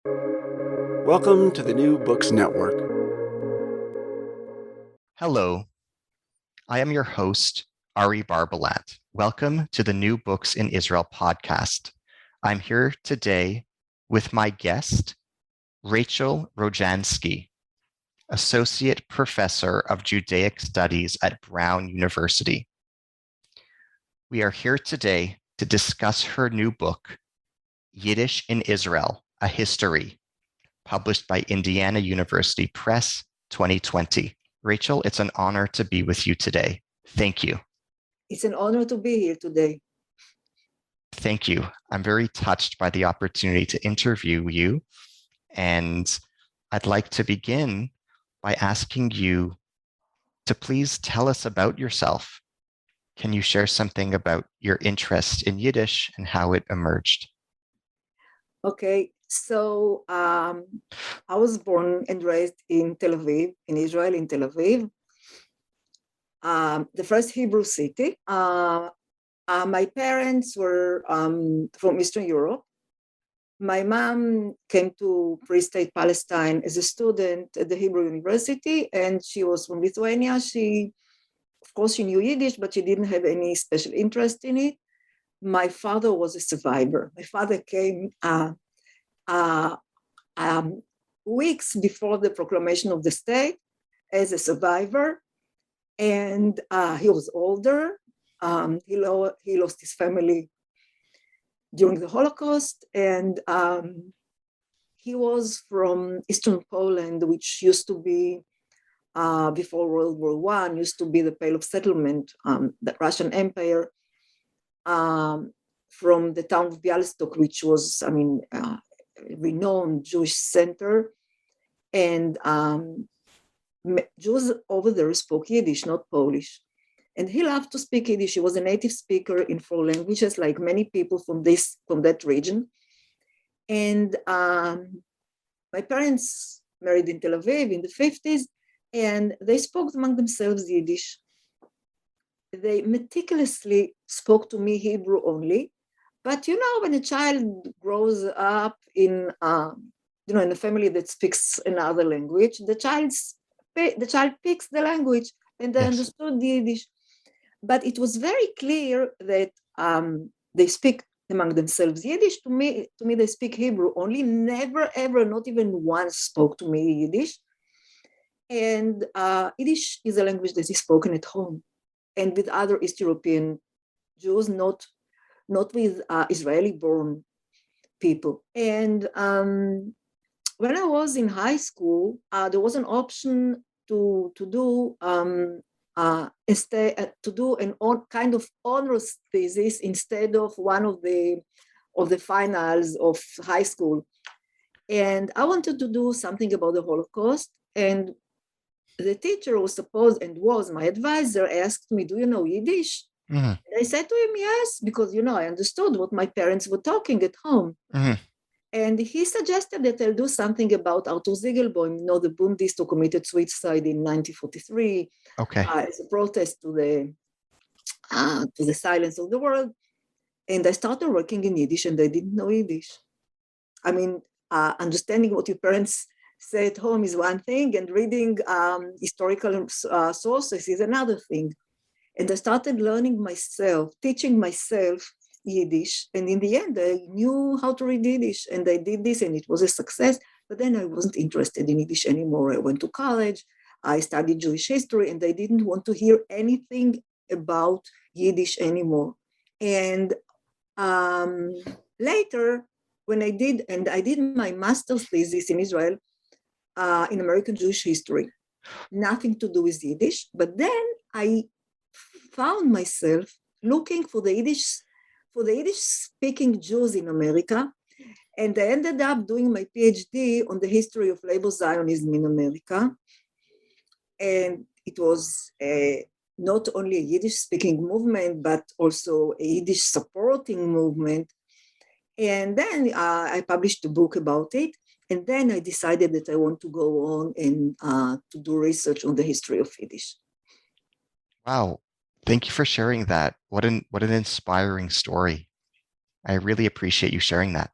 Welcome to the New Books Network. Hello, I am your host, Ari Barbalat. Welcome to the New Books in Israel podcast. I'm here today with my guest, Rachel Rojansky, Associate Professor of Judaic Studies at Brown University. We are here today to discuss her new book, Yiddish in Israel, A History, published by Indiana University Press 2020. Rachel, it's an honor to be with you today. Thank you. It's an honor to be here today. Thank you. I'm very touched by the opportunity to interview you. And I'd like to begin by asking you to please tell us about yourself. Can you share something about your interest in Yiddish and how it emerged? Okay, so I was born and raised in Tel Aviv, in Israel, in Tel Aviv, the first Hebrew city. My parents were from Eastern Europe. My mom came to Free State Palestine as a student at the Hebrew University, and she was from Lithuania. Of course, she knew Yiddish, but she didn't have any special interest in it. My father was a survivor. My father came weeks before the proclamation of the state as a survivor, and he was older. He lost his family during the Holocaust, and he was from Eastern Poland, which used to be, before World War I, used to be the Pale of Settlement, the Russian Empire, from the town of Bialystok, which was, a renowned Jewish center. And Jews over there spoke Yiddish, not Polish. And he loved to speak Yiddish. He was a native speaker in 4 languages, like many people from that region. And my parents married in Tel Aviv in the 50s, and they spoke among themselves Yiddish. They meticulously spoke to me Hebrew only. But when a child grows up in a family that speaks another language, the child picks the language, and they understood the Yiddish. But it was very clear that they speak among themselves Yiddish. To me, they speak Hebrew only. Never, ever, not even once spoke to me Yiddish. And Yiddish is a language that is spoken at home and with other East European Jews, not with Israeli-born people. And when I was in high school, there was an option to do an kind of honors thesis instead of one of the finals of high school. And I wanted to do something about the Holocaust. And the teacher was my advisor, asked me, "Do you know Yiddish?" Mm-hmm. And I said to him, yes, because, I understood what my parents were talking at home. Mm-hmm. And he suggested that I'll do something about Arthur Ziegelbaum, the Bundist who committed suicide in 1943, as a protest to the silence of the world. And I started working in Yiddish, and I didn't know Yiddish. Understanding what your parents say at home is one thing, and reading historical sources is another thing. And I started learning myself, teaching myself Yiddish. And in the end, I knew how to read Yiddish. And I did this, and it was a success. But then I wasn't interested in Yiddish anymore. I went to college. I studied Jewish history, and I didn't want to hear anything about Yiddish anymore. And later, when I did my master's thesis in Israel, in American Jewish history, nothing to do with Yiddish. But then I found myself looking for the Yiddish-speaking Jews in America, and I ended up doing my PhD on the history of labor Zionism in America. And it was not only a Yiddish-speaking movement, but also a Yiddish-supporting movement. And then I published a book about it, and then I decided that I want to go on and to do research on the history of Yiddish. Wow. Thank you for sharing that. What an inspiring story. I really appreciate you sharing that.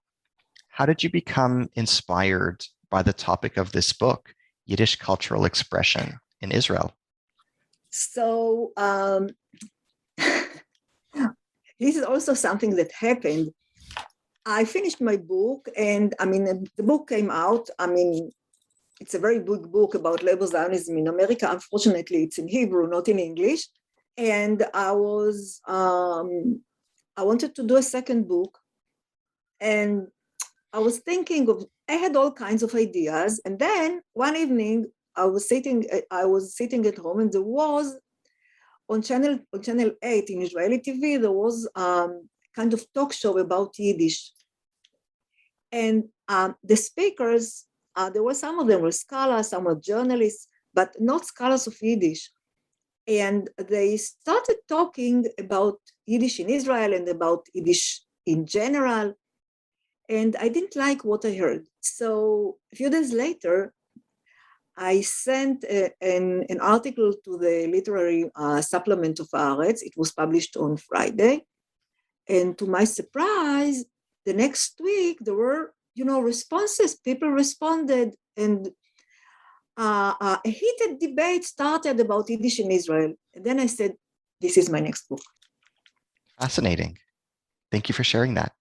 How did you become inspired by the topic of this book, Yiddish cultural expression in Israel? So this is also something that happened. I finished my book, and the book came out. It's a very big book about labor Zionism in America. Unfortunately, it's in Hebrew, not in English. And I wanted to do a second book, and I was thinking I had all kinds of ideas. And then one evening, I was sitting at home, and there was on channel 8 in Israeli TV, there was kind of talk show about Yiddish. And the speakers, there were some of them were scholars, some were journalists, but not scholars of Yiddish. And they started talking about Yiddish in Israel and about Yiddish in general. And I didn't like what I heard. So a few days later, I sent an article to the literary supplement of Haaretz. It was published on Friday. And to my surprise, the next week, there were, responses. People responded, and a heated debate started about Yiddish in Israel. And then I said, this is my next book. Fascinating. Thank you for sharing that.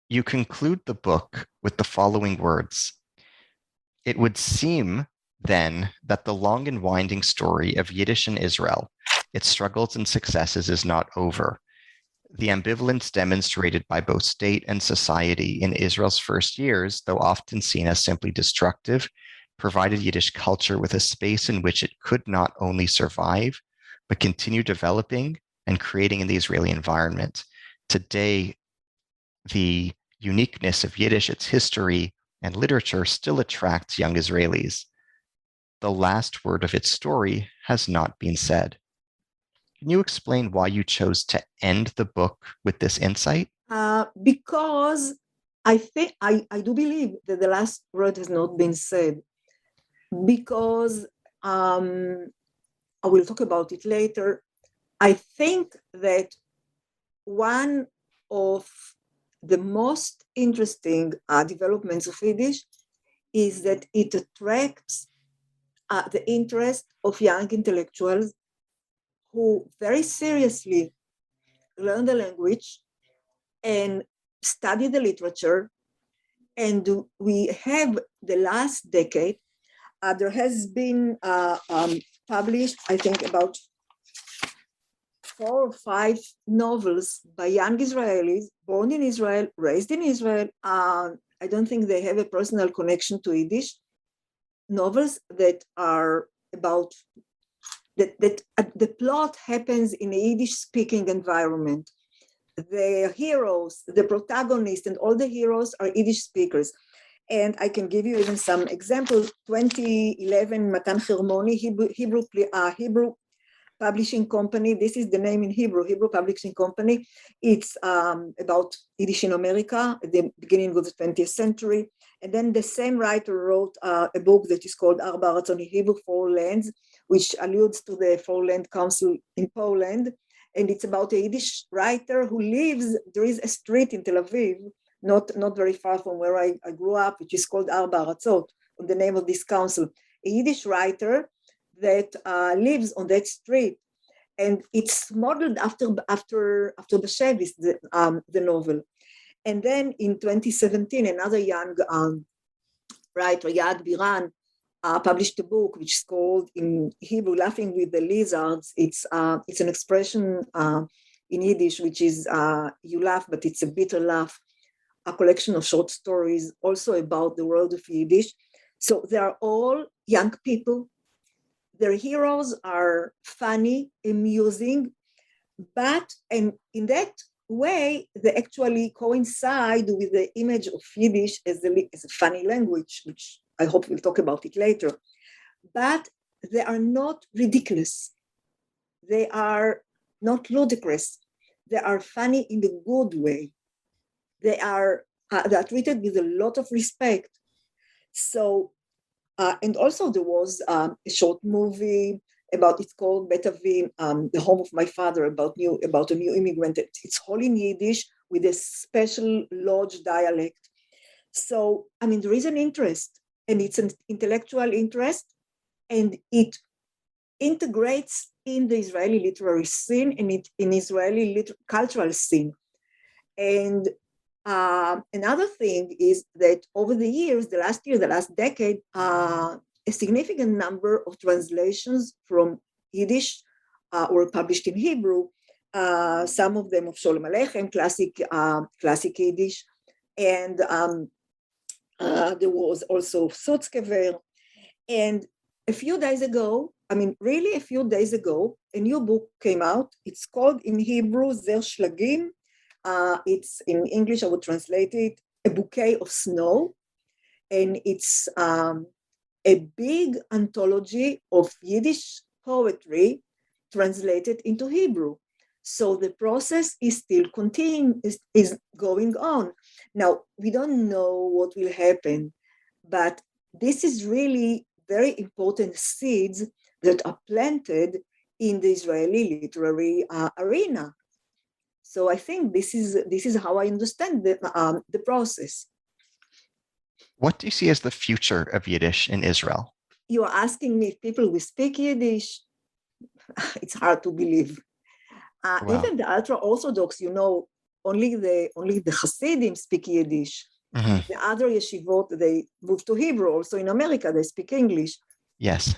You conclude the book with the following words. It would seem then that the long and winding story of Yiddish in Israel, its struggles and successes, is not over. The ambivalence demonstrated by both state and society in Israel's first years, though often seen as simply destructive, provided Yiddish culture with a space in which it could not only survive, but continue developing and creating in the Israeli environment. Today, the uniqueness of Yiddish, its history and literature, still attracts young Israelis. The last word of its story has not been said. Can you explain why you chose to end the book with this insight? Because I think I do believe that the last word has not been said. Because I will talk about it later. I think that one of the most interesting developments of Yiddish is that it attracts the interest of young intellectuals who very seriously learn the language and study the literature. And we have the last decade, there has been published, I think, about 4 or 5 novels by young Israelis, born in Israel, raised in Israel. I don't think they have a personal connection to Yiddish. Novels that are about that the plot happens in a Yiddish-speaking environment. The heroes, the protagonist, and all the heroes are Yiddish speakers. And I can give you even some examples. 2011, Matan Hermoni, Hebrew Publishing Company. This is the name in Hebrew Publishing Company. It's about Yiddish in America at the beginning of the 20th century. And then the same writer wrote a book that is called Arba Aratzot in Hebrew, 4 Lands, which alludes to the 4-Land Council in Poland. And it's about a Yiddish writer who lives, there is a street in Tel Aviv, not very far from where I grew up, which is called Arba Aratzot, the name of this council. A Yiddish writer that lives on that street, and it's modeled after Bashevis, the novel. And then in 2017, another young writer, Yad Biran, published a book which is called in Hebrew "Laughing with the Lizards." It's an expression in Yiddish which is you laugh, but it's a bitter laugh. A collection of short stories also about the world of Yiddish. So they are all young people. Their heroes are funny, amusing, but and in that way, they actually coincide with the image of Yiddish as a funny language, which I hope we'll talk about it later. But they are not ridiculous. They are not ludicrous. They are funny in the good way. They are treated with a lot of respect. So, and also there was a short movie about, it's called Bet Avi, the home of my father, about a new immigrant. It's all in Yiddish, with a special Lodge dialect. So, I mean, there is an interest, and it's an intellectual interest, and it integrates in the Israeli literary scene and in Israeli cultural scene. And another thing is that over the years, the last decade, a significant number of translations from Yiddish were published in Hebrew. Some of them of Sholem Aleichem, classic Yiddish, and there was also Sutzkever. And a few days ago, a new book came out. It's called in Hebrew Zer Shlagim. It's in English, I would translate it, A Bouquet of Snow. And it's a big anthology of Yiddish poetry translated into Hebrew. So the process is still continuing, is going on. Now, we don't know what will happen, but this is really very important seeds that are planted in the Israeli literary arena. So I think this is how I understand the process. What do you see as the future of Yiddish in Israel? You are asking me if people will speak Yiddish. It's hard to believe. Wow. Even the ultra-Orthodox, only the Hasidim speak Yiddish. Mm-hmm. The other yeshivot, they move to Hebrew. Also in America, they speak English. Yes.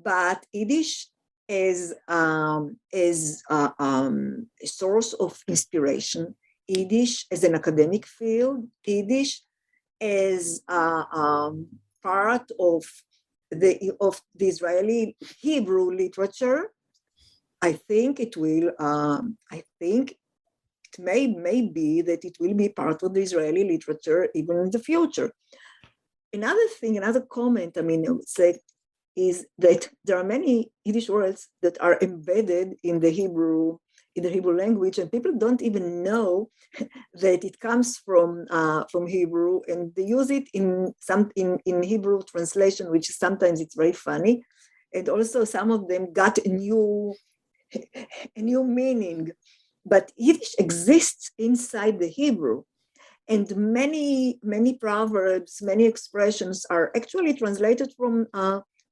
But Yiddish is a source of inspiration. Yiddish as an academic field. Yiddish as part of the Israeli Hebrew literature. I think it will. I think it may be that it will be part of the Israeli literature even in the future. Another comment, I would say, is that there are many Yiddish words that are embedded in the Hebrew language, and people don't even know that it comes from Hebrew, and they use it in Hebrew translation, which sometimes it's very funny, and also some of them got a new meaning. But Yiddish exists inside the Hebrew, and many proverbs, many expressions are actually translated from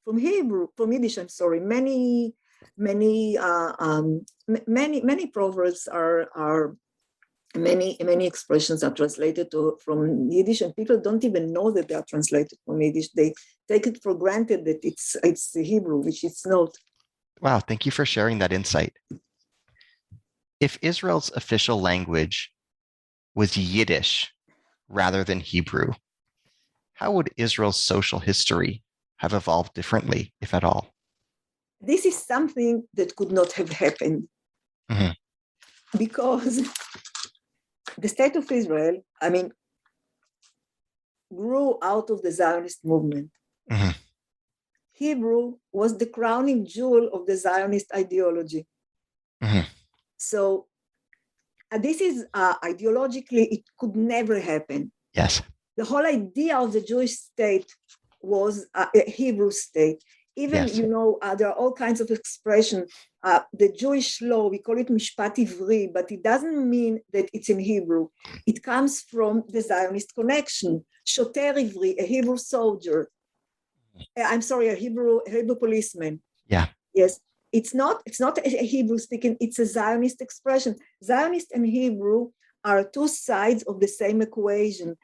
Yiddish. I'm sorry. Many proverbs are many expressions are translated from Yiddish, and people don't even know that they are translated from Yiddish. They take it for granted that it's Hebrew, which it's not. Wow, thank you for sharing that insight. If Israel's official language was Yiddish rather than Hebrew, how would Israel's social history have evolved differently, if at all? This is something that could not have happened, mm-hmm. because the state of Israel, grew out of the Zionist movement. Mm-hmm. Hebrew was the crowning jewel of the Zionist ideology. Mm-hmm. So this is ideologically, it could never happen. Yes. The whole idea of the Jewish state was a Hebrew state. Even, yes. There are all kinds of expressions. The Jewish law, we call it Mishpat Ivri, but it doesn't mean that it's in Hebrew. It comes from the Zionist connection. Shoter Ivri, a Hebrew soldier. A Hebrew policeman. Yeah. Yes. It's not a Hebrew speaking, it's a Zionist expression. Zionist and Hebrew are two sides of the same equation.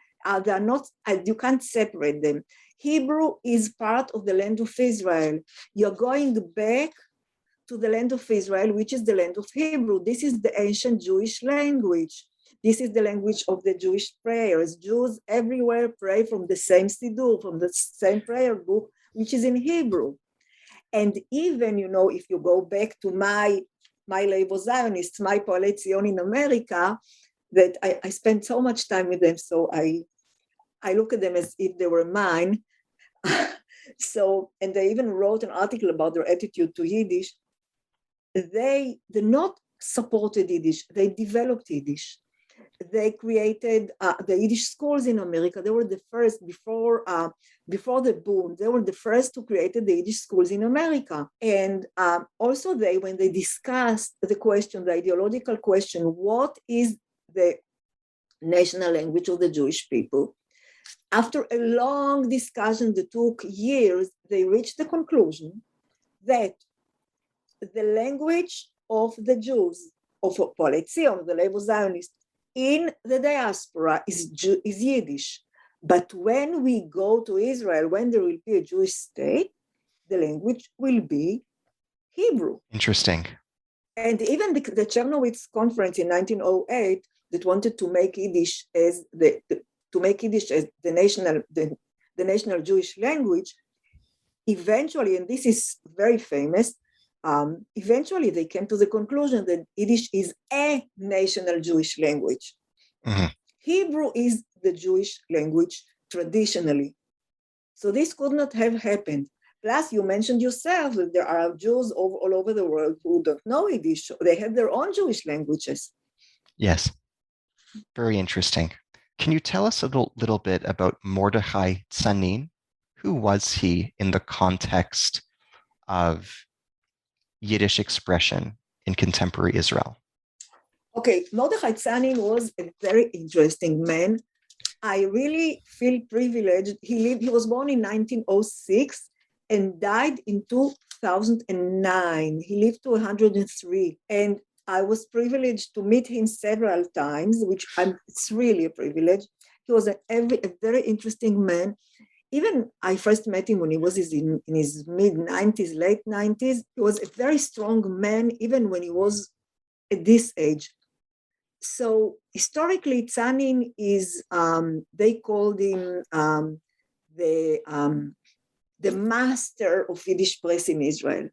They are not, you can't separate them. Hebrew is part of the land of Israel. You're going back to the land of Israel, which is the land of Hebrew. This is the ancient Jewish language. This is the language of the Jewish prayers. Jews everywhere pray from the same Siddur, from the same prayer book, which is in Hebrew. And even, if you go back to my label Zionists, my Poalei Zion in America, that I spent so much time with them, so I look at them as if they were mine. And they even wrote an article about their attitude to Yiddish. They not supported Yiddish, they developed Yiddish. They created the Yiddish schools in America. They were the first, before the boom, they were the first to create the Yiddish schools in America. And also when they discussed the ideological question, what is the national language of the Jewish people. After a long discussion that took years, they reached the conclusion that the language of the Jews, of Poalei Zion, the labor Zionists, in the diaspora is Yiddish. But when we go to Israel, when there will be a Jewish state, the language will be Hebrew. Interesting. And even the Chernowitz conference in 1908 that wanted to make Yiddish as the national Jewish language, eventually, and this is very famous, eventually they came to the conclusion that Yiddish is a national Jewish language. Mm-hmm. Hebrew is the Jewish language traditionally. So this could not have happened. Plus, you mentioned yourself that there are Jews all over the world who don't know Yiddish. They have their own Jewish languages. Yes. Very interesting. Can you tell us a little bit about Mordechai Tsanin? Who was he in the context of Yiddish expression in contemporary Israel? Okay, Mordechai Tsanin was a very interesting man. I really feel privileged. He was born in 1906 and died in 2009. He lived to 103. And I was privileged to meet him several times, it's really a privilege. He was a very interesting man. Even I first met him when he was in his mid-90s, late 90s. He was a very strong man, even when he was at this age. So historically, Tsanin is, they called him the master of Yiddish press in Israel.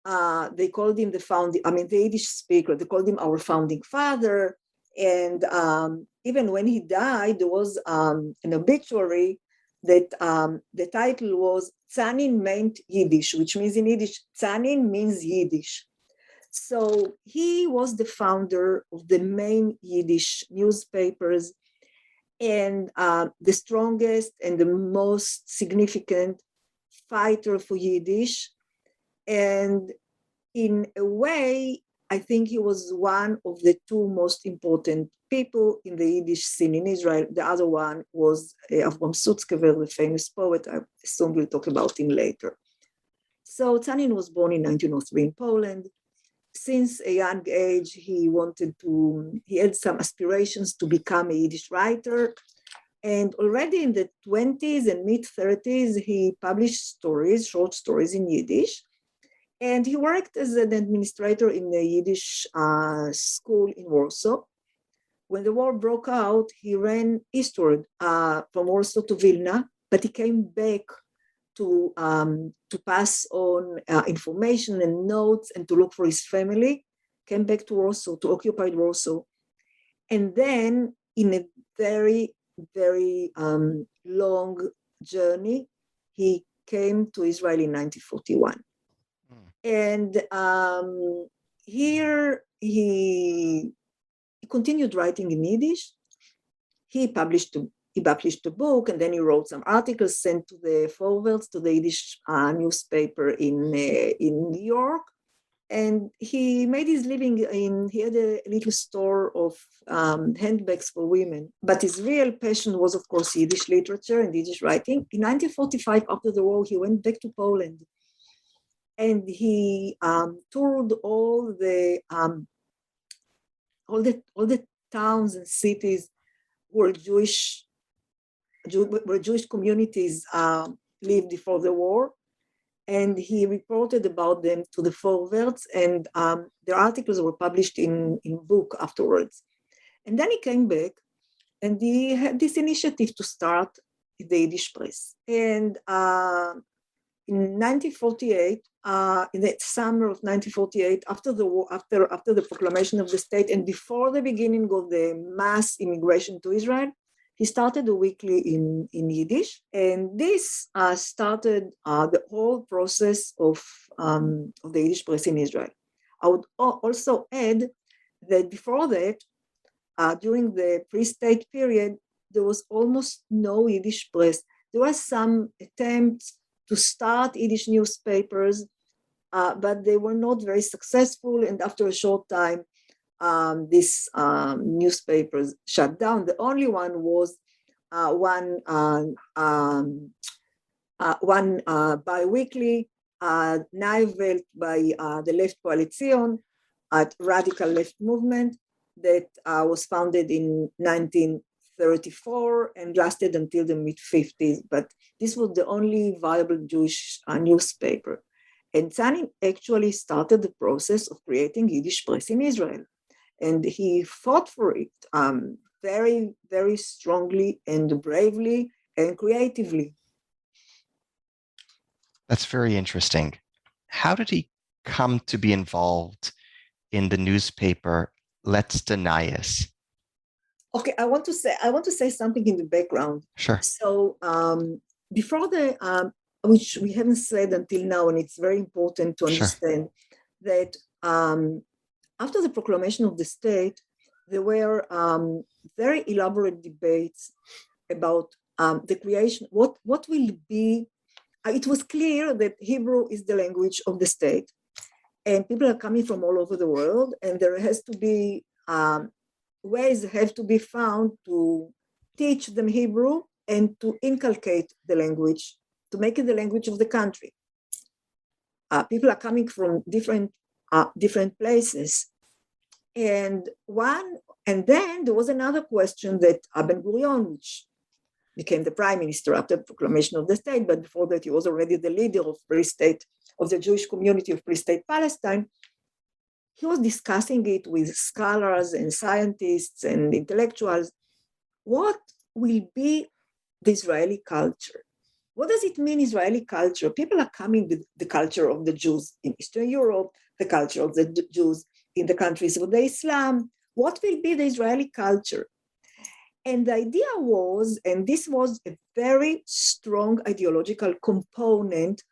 They called him the Yiddish speaker, they called him our founding father. And even when he died, there was an obituary that the title was Tsanin meant Yiddish, which means in Yiddish, Tsanin means Yiddish. So he was the founder of the main Yiddish newspapers and the strongest and the most significant fighter for Yiddish. And in a way, I think he was one of the two most important people in the Yiddish scene in Israel. The other one was Avram Sutzkever, the famous poet. I assume we'll talk about him later. So Tsanin was born in 1903 in Poland. Since a young age, he had some aspirations to become a Yiddish writer. And already in the 20s and mid-30s, he published short stories in Yiddish. And he worked as an administrator in a Yiddish school in Warsaw. When the war broke out, he ran eastward from Warsaw to Vilna, but he came back to pass on information and notes and to look for his family, came back to Warsaw, to occupied Warsaw. And then in a very, very long journey, he came to Israel in 1941. And here he continued writing in Yiddish. He published a book, and then he wrote some articles sent to the forwards to the Yiddish newspaper in New York. And he made his living he had a little store of handbags for women. But his real passion was, of course, Yiddish literature and Yiddish writing. In 1945, after the war, he went back to Poland. And he toured all the towns and cities where Jewish communities lived before the war, and he reported about them to the forwards, and their articles were published in book afterwards. And then he came back, and he had this initiative to start the Yiddish press. And in 1948, in the summer of 1948, after the war, after the proclamation of the state, and before the beginning of the mass immigration to Israel, he started a weekly in Yiddish, and this started the whole process of the Yiddish press in Israel. I would also add that before that, during the pre-state period, there was almost no Yiddish press. There was some attempts to start Yiddish newspapers, but they were not very successful. And after a short time, these newspapers shut down. The only one was one bi-weekly Naive Welt by the Left Coalition, radical left movement that was founded in 1934 and lasted until the mid-50s. But this was the only viable Jewish newspaper. And Tzani actually started the process of creating Yiddish press in Israel. And he fought for it very, very strongly and bravely and creatively. That's very interesting. How did he come to be involved in the newspaper Let's Deny Us? Okay, I want to say something in the background. Sure. So before which we haven't said until now, and it's very important to understand that after the proclamation of the state, there were very elaborate debates about the creation. What will be? It was clear that Hebrew is the language of the state, and people are coming from all over the world, and there has to be ways have to be found to teach them Hebrew and to inculcate the language, to make it the language of the country. People are coming from different places. And then there was another question that Ben Gurion, which became the prime minister after the proclamation of the state, but before that he was already the leader of Free State, of the Jewish community of Free State Palestine. He was discussing it with scholars and scientists and intellectuals. What will be the Israeli culture? What does it mean, Israeli culture? People are coming with the culture of the Jews in Eastern Europe, the culture of the Jews in the countries of the Islam. What will be the Israeli culture? And the idea was, and this was a very strong ideological component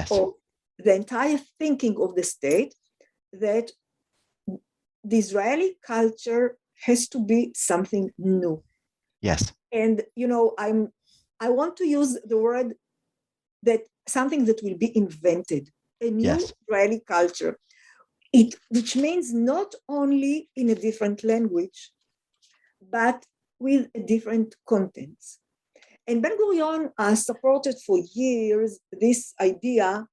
of the entire thinking of the state, that the Israeli culture has to be something new. Yes. And, I want to use the word that something that will be invented, a new Israeli culture, which means not only in a different language, but with a different contents. And Ben Gurion supported for years this idea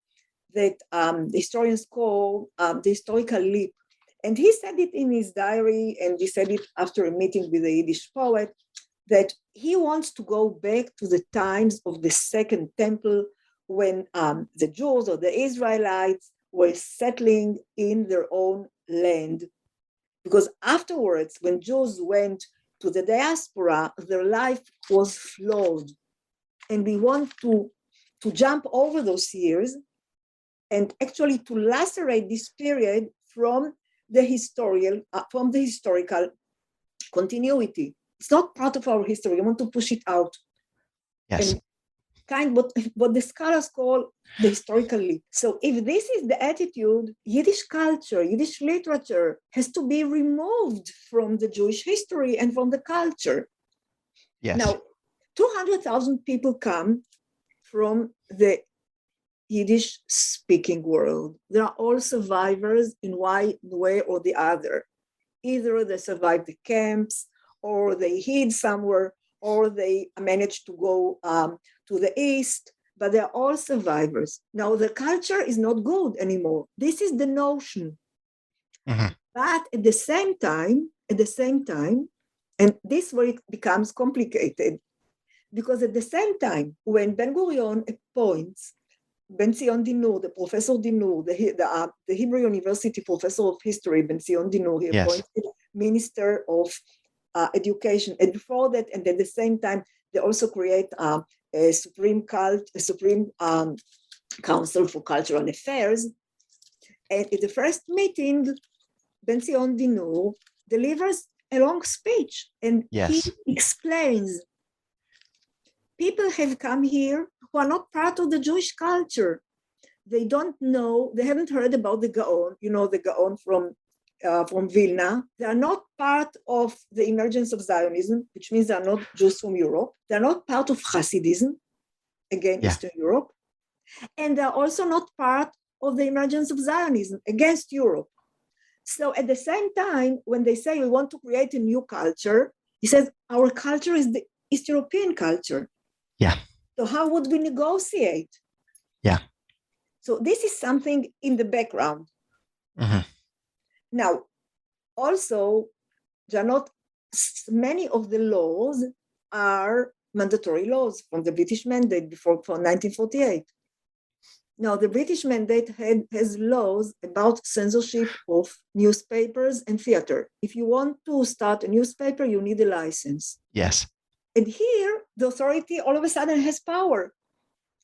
that the historians call the historical leap. And he said it in his diary, and he said it after a meeting with a Yiddish poet, that he wants to go back to the times of the Second Temple, when the Jews or the Israelites were settling in their own land. Because afterwards, when Jews went to the diaspora, their life was flawed. And we want to jump over those years and actually to lacerate this period from the historical continuity. It's not part of our history. We want to push it out. Yes. And what the scholars call the historical leap. So if this is the attitude, Yiddish culture, Yiddish literature has to be removed from the Jewish history and from the culture. Yes. Now, 200,000 people come from the Yiddish speaking world. They are all survivors in one way or the other. Either they survived the camps, or they hid somewhere, or they managed to go to the east, but they're all survivors. Now, the culture is not good anymore. This is the notion. Mm-hmm. But at the same time, and this is where it becomes complicated, because at the same time, when Ben Gurion appoints Ben Zion Dinur, the Professor Dinur, the Hebrew University Professor of History, Ben Zion Dinur, he appoints the Minister of Education. And before that, and at the same time, they also create a Supreme Council for Cultural Affairs. And at the first meeting, Ben Zion Dinur delivers a long speech, and he explains, people have come here who are not part of the Jewish culture. They don't know, they haven't heard about the Gaon, the Gaon from Vilna. They are not part of the emergence of Zionism, which means they are not Jews from Europe. They are not part of Hasidism, again, Eastern Europe. And they are also not part of the emergence of Zionism against Europe. So at the same time, when they say we want to create a new culture, he says our culture is the East European culture. Yeah. So how would we negotiate? Yeah. So this is something in the background. Mm-hmm. Now, also, there are not many of the laws are mandatory laws from the British Mandate for 1948. Now, the British Mandate has laws about censorship of newspapers and theater. If you want to start a newspaper, you need a license. Yes. And here, the authority all of a sudden has power.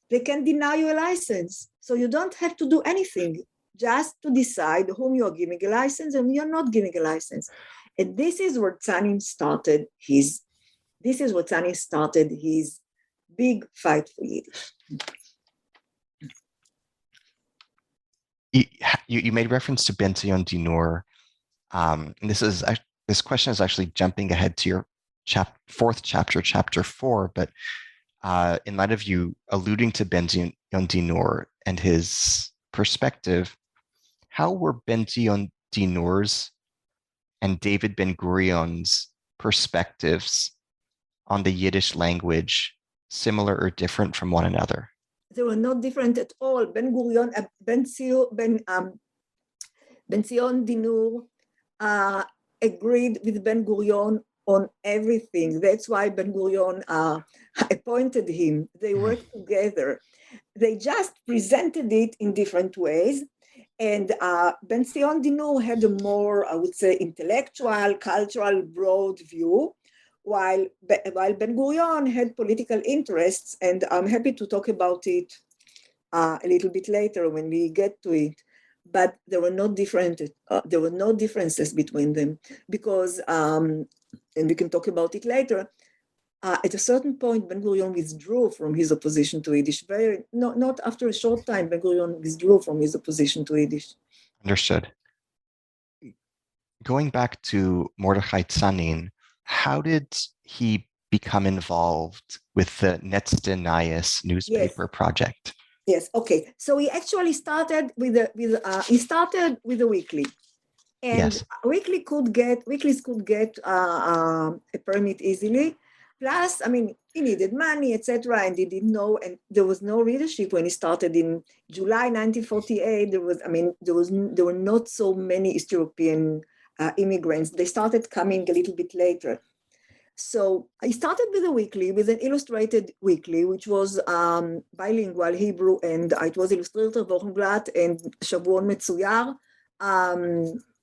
They can deny you a license. So you don't have to do anything, just to decide whom you are giving a license and you're not giving a license. And this is where Tzanin started his big fight for Yiddish. You made reference to Ben Zion Dinur. And this question is actually jumping ahead to your fourth chapter, chapter 4, but in light of you alluding to Ben Zion Dinur and his perspective, how were Ben Zion Dinur's and David Ben Gurion's perspectives on the Yiddish language similar or different from one another? They were not different at all. Ben Zion Dinur agreed with Ben Gurion on everything. That's why Ben Gurion appointed him. They worked together. They just presented it in different ways. And Ben Zion Dinur had a more, I would say, intellectual, cultural, broad view, while Ben Gurion had political interests. And I'm happy to talk about it a little bit later when we get to it. But there were no differences between them because, and we can talk about it later. At a certain point, Ben Gurion withdrew from his opposition to Yiddish. Not after a short time, Ben Gurion withdrew from his opposition to Yiddish. Understood. Going back to Mordechai Tzanin, how did he become involved with the Netzdenias newspaper project? Yes. Okay. So he actually started with a weekly, and yes. weeklies could get a permit easily. Plus, I mean, he needed money, etc., and he didn't know, and there was no readership when he started in July 1948. There were not so many East European immigrants. They started coming a little bit later. So I started with a weekly, with an illustrated weekly, which was bilingual, Hebrew, and it was Illustrator Wochenblatt and Shavuon Metzuyar.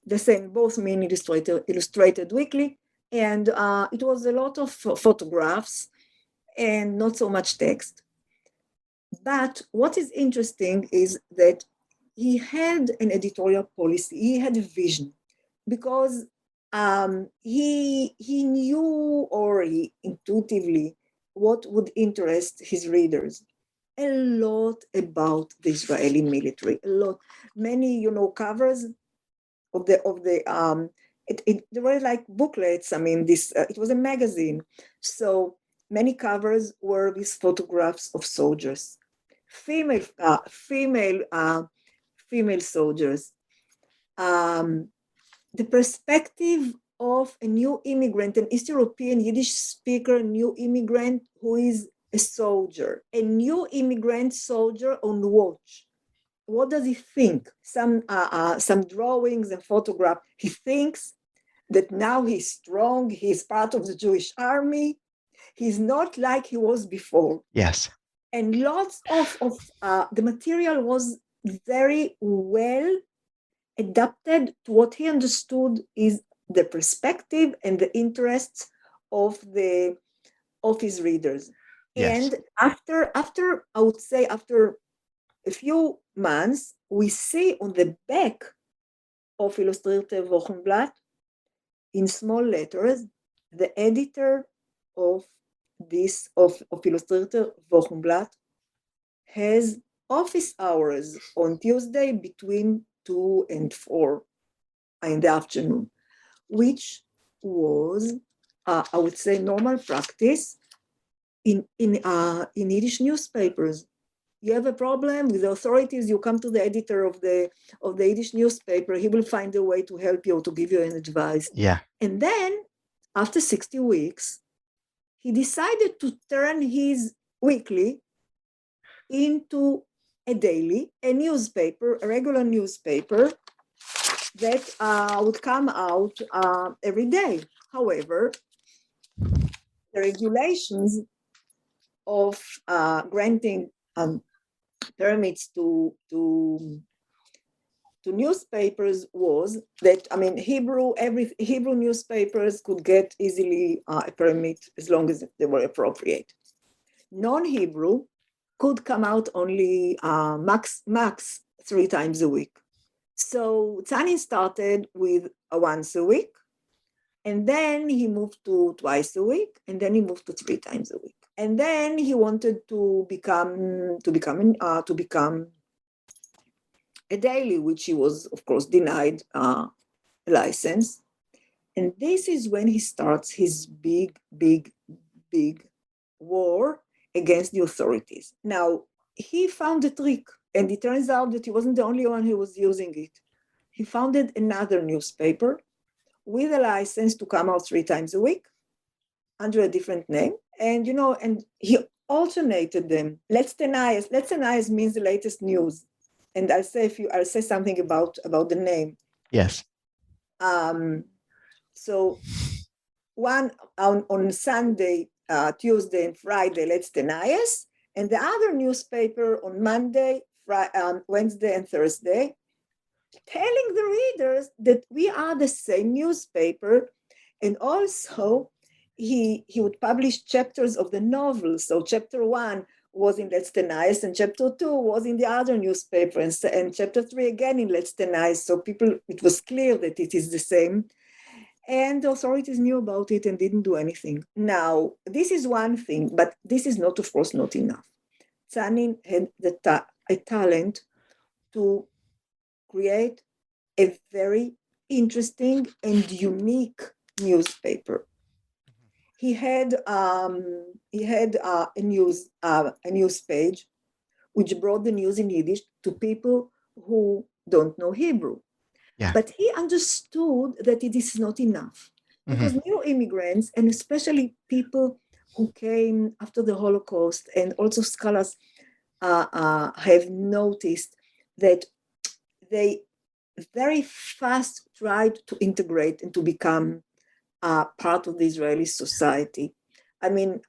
The same, both mean illustrated weekly. And it was a lot of photographs and not so much text. But what is interesting is that he had an editorial policy. He had a vision because he knew, or he intuitively, what would interest his readers. A lot about the Israeli military. A lot, many covers of the there were like booklets. I mean, it was a magazine, so many covers were with photographs of soldiers, female soldiers. The perspective of a new immigrant, an East European Yiddish speaker, new immigrant who is a soldier, a new immigrant soldier on watch. What does he think? Some drawings and photographs. He thinks that now he's strong, he's part of the Jewish army. He's not like he was before. Yes. And lots of the material was very well adapted to what he understood is the perspective and the interests of his readers. Yes. And after I would say after a few months, we see on the back of Illustrator Wochenblatt in small letters the editor of Illustrator Wochenblatt has office hours on Tuesday between 2 and 4 in the afternoon, which was, I would say, normal practice in Yiddish newspapers. You have a problem with the authorities, you come to the editor of the Yiddish newspaper, he will find a way to help you or to give you an advice. Yeah. And then after 60 weeks, he decided to turn his weekly into a daily, a newspaper, a regular newspaper that would come out every day. However, the regulations of granting permits to newspapers was that, I mean, Hebrew newspapers could get easily a permit as long as they were appropriate. Non-Hebrew could come out only max 3 times a week. So Tzanin started with once a week, and then he moved to twice a week, and then he moved to 3 times a week. And then he wanted to become a daily, which he was, of course, denied a license. And this is when he starts his big war against the authorities. Now, he found a trick, and it turns out that he wasn't the only one who was using it. He founded another newspaper with a license to come out 3 times a week under a different name. And, and he alternated them. Let's deny means the latest news. And I'll say something about the name. Yes. So one on Sunday, Tuesday, and Friday, Let's Deny Us, and the other newspaper on Monday, Wednesday, and Thursday, telling the readers that we are the same newspaper. And also, he would publish chapters of the novel. So chapter 1 was in Let's Deny Us, and chapter 2 was in the other newspaper, and chapter 3 again in Let's Deny Us. So it was clear that it is the same. And the authorities knew about it and didn't do anything. Now, this is one thing, but this is not, of course, not enough. Tzanin had a talent to create a very interesting and unique newspaper. He had a news page which brought the news in Yiddish to people who don't know Hebrew. Yeah. But he understood that it is not enough, because new immigrants, and especially people who came after the Holocaust, and also scholars have noticed that they very fast tried to integrate and to become part of the Israeli society. I mean,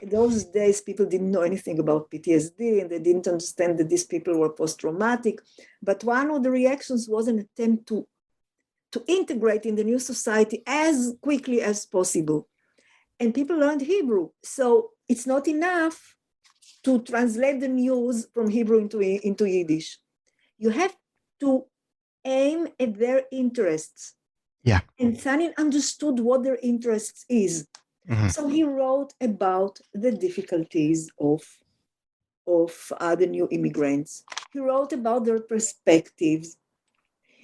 in those days, people didn't know anything about PTSD, and they didn't understand that these people were post-traumatic. But one of the reactions was an attempt to integrate in the new society as quickly as possible. And people learned Hebrew. So it's not enough to translate the news from Hebrew into Yiddish. You have to aim at their interests. Yeah. And Tzanin understood what their interests is. So he wrote about the difficulties of the new immigrants. He wrote about their perspectives.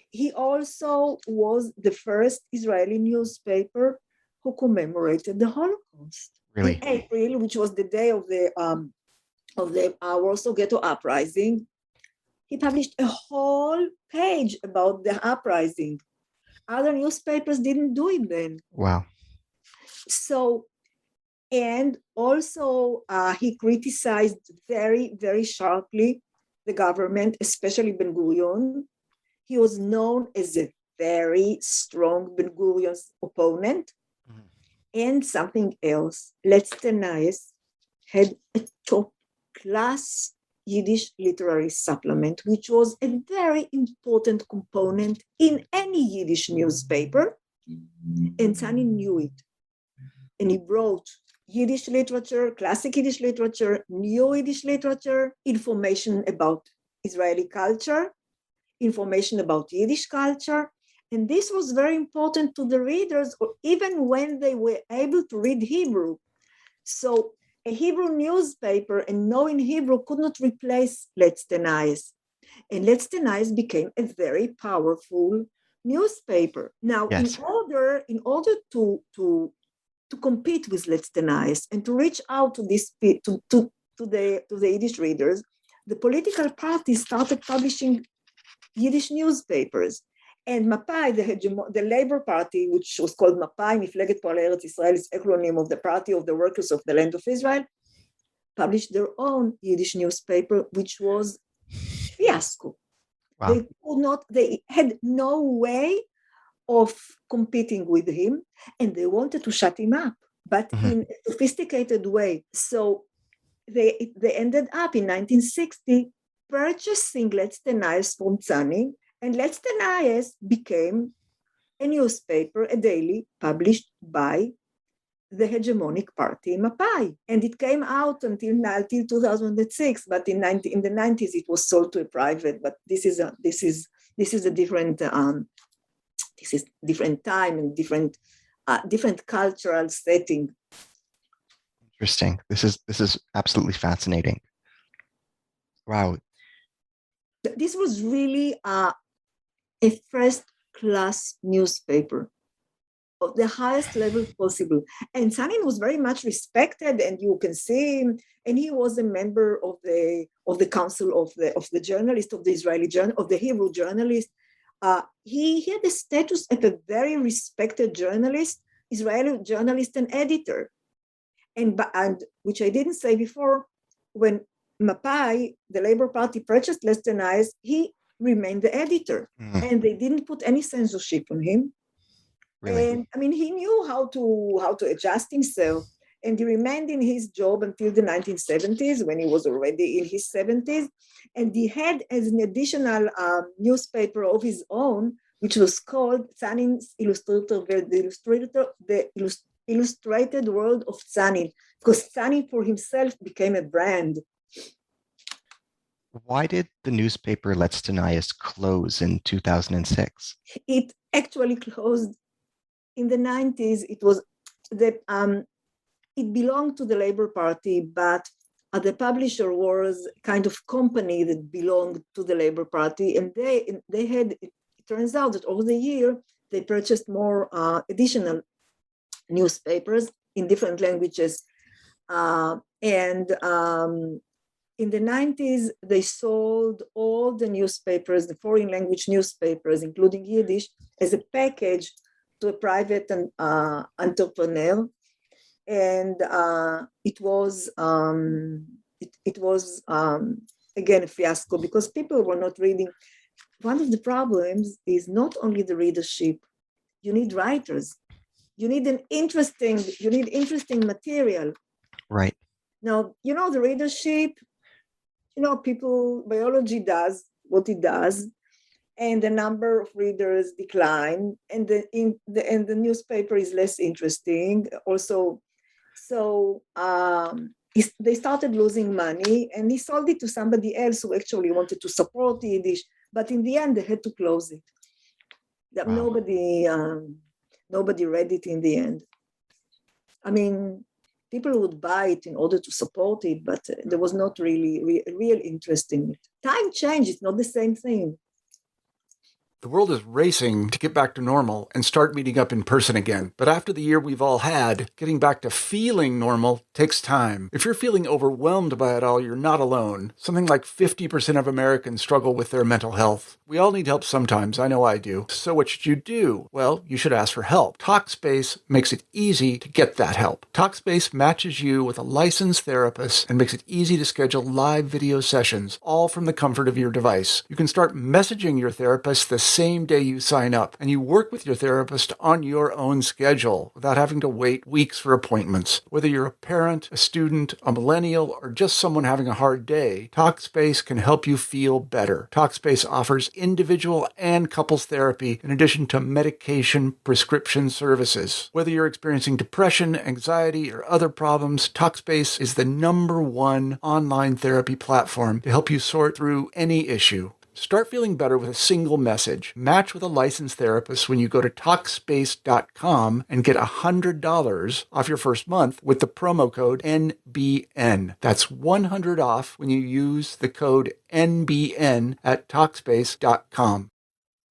He also was the first Israeli newspaper who commemorated the Holocaust. Really? In April, which was the day of the Warsaw Ghetto Uprising, he published a whole page about the uprising. Other newspapers didn't do it then. Wow. So, and also he criticized very, very sharply the government, especially Ben-Gurion. He was known as a very strong Ben-Gurion's opponent. And something else, Let's Deny Us had a top-class Yiddish literary supplement, which was a very important component in any Yiddish newspaper. And Tzanin knew it. And he brought Yiddish literature, classic Yiddish literature, new Yiddish literature, information about Israeli culture, information about Yiddish culture. And this was very important to the readers, or even when they were able to read Hebrew. So a Hebrew newspaper and knowing Hebrew could not replace Let's Deny Us. And Let's Deny Us became a very powerful newspaper. Now, Yes. in order to compete with Let's Deny Us and to reach out to the Yiddish readers, the political parties started publishing Yiddish newspapers. And Mapai, the Labor Party, which was called Mapai, Mifleget Poalei Eretz Israel, is acronym of the Party of the Workers of the Land of Israel, published their own Yiddish newspaper, which was fiasco. Wow. They had no way of competing with him, and they wanted to shut him up, but in a sophisticated way. So they ended up in 1960 purchasing Letzte Nayes from Tzani, and Letzte Nayes became a newspaper, a daily, published by the hegemonic party Mapai. And it came out until 2006, but in the 90s it was sold to a private, but this is a different this is different time and different cultural setting. Interesting. This is absolutely fascinating. Wow. This was really a first-class newspaper of the highest level possible. And Sanin was very much respected, and you can see him, and he was a member of the council of the journalist, of the Israeli journal, of the Hebrew journalist. He had the status of a very respected journalist, Israeli journalist and editor. And which I didn't say before, when Mapai, the Labor Party, purchased Letzte Nayes, he remained the editor, and they didn't put any censorship on him. Really? And I mean, he knew how to adjust himself, and he remained in his job until the 1970s, when he was already in his 70s. And he had as an additional newspaper of his own, which was called Tzanin's Illustrated World of Tzanin, because Tzanin for himself became a brand. Why did the newspaper Letzte Nayes close in 2006? It actually closed in the 90s. It belonged to the Labor Party, but the publisher was kind of company that belonged to the Labor Party, and they had. It turns out that over the year they purchased more additional newspapers in different languages, and in the 90s they sold all the newspapers, the foreign language newspapers, including Yiddish, as a package to a private entrepreneur. And it was again a fiasco, because people were not reading. One of the problems is not only the readership. You need writers. You need interesting material. Right. Now, the readership, biology does what it does, and the number of readers decline, and the newspaper is less interesting also. So they started losing money, and he sold it to somebody else who actually wanted to support Yiddish, but in the end they had to close it. Wow. Nobody read it in the end. I mean, people would buy it in order to support it, but there was not really real interest in it. Time changed, it's not the same thing. The world is racing to get back to normal and start meeting up in person again. But after the year we've all had, getting back to feeling normal takes time. If you're feeling overwhelmed by it all, you're not alone. Something like 50% of Americans struggle with their mental health. We all need help sometimes. I know I do. So what should you do? Well, you should ask for help. Talkspace makes it easy to get that help. Talkspace matches you with a licensed therapist and makes it easy to schedule live video sessions, all from the comfort of your device. You can start messaging your therapist the same day you sign up, and you work with your therapist on your own schedule without having to wait weeks for appointments. Whether you're a parent, a student, a millennial, or just someone having a hard day, Talkspace can help you feel better. Talkspace offers individual and couples therapy in addition to medication prescription services. Whether you're experiencing depression, anxiety, or other problems, Talkspace is the #1 online therapy platform to help you sort through any issue. Start feeling better with a single message. Match with a licensed therapist when you go to Talkspace.com and get $100 off your first month with the promo code NBN. That's $100 off when you use the code NBN at Talkspace.com.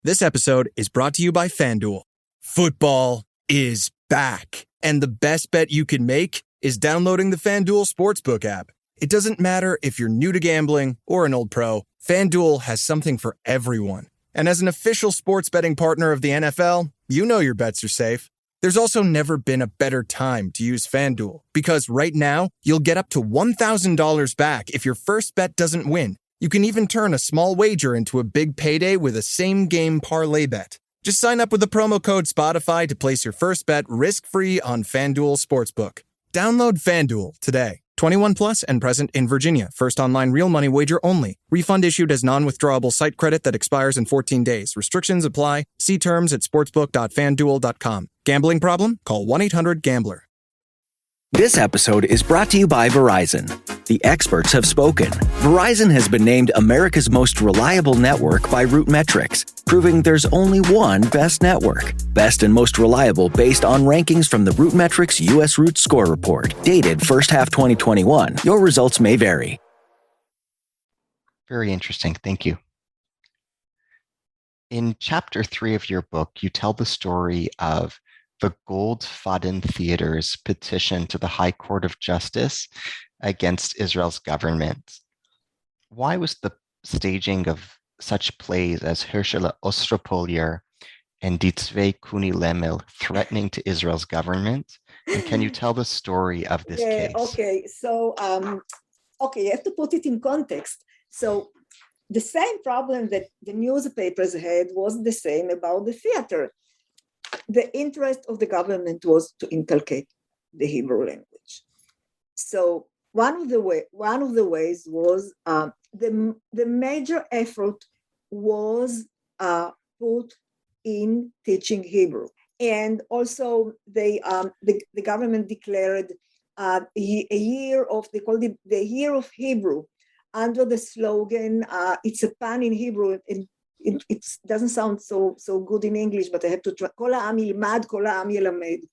This episode is brought to you by FanDuel. Football is back, and the best bet you can make is downloading the FanDuel Sportsbook app. It doesn't matter if you're new to gambling or an old pro, FanDuel has something for everyone. And as an official sports betting partner of the NFL, you know your bets are safe. There's also never been a better time to use FanDuel, because right now, you'll get up to $1,000 back if your first bet doesn't win. You can even turn a small wager into a big payday with a same-game parlay bet. Just sign up with the promo code Spotify to place your first bet risk-free on FanDuel Sportsbook. Download FanDuel today. 21 plus and present in Virginia. First online real money wager only. Refund issued as non-withdrawable site credit that expires in 14 days. Restrictions apply. See terms at sportsbook.fanduel.com. Gambling problem? Call 1-800-GAMBLER. This episode is brought to you by Verizon. The experts have spoken. Verizon has been named America's most reliable network by RootMetrics, proving there's only one best network. Best and most reliable based on rankings from the RootMetrics U.S. Root Score Report, dated first half 2021. Your results may vary. Very interesting. Thank you. In chapter 3 of your book, you tell the story of the Goldfaden Theater's petition to the High Court of Justice against Israel's government. Why was the staging of such plays as Herschel Ostropolier and Die Zwei Kuni Lemel threatening to Israel's government? And can you tell the story of this case? Okay, so you have to put it in context. So the same problem that the newspapers had was the same about the theater. The interest of the government was to inculcate the Hebrew language. So one of the ways was the major effort was put in teaching Hebrew, and also the government declared a year of, they called it the Year of Hebrew, under the slogan "It's a pun in Hebrew." It doesn't sound so good in English, but I have to try. Kol ha'am yilmad, kol ha'am yelamed.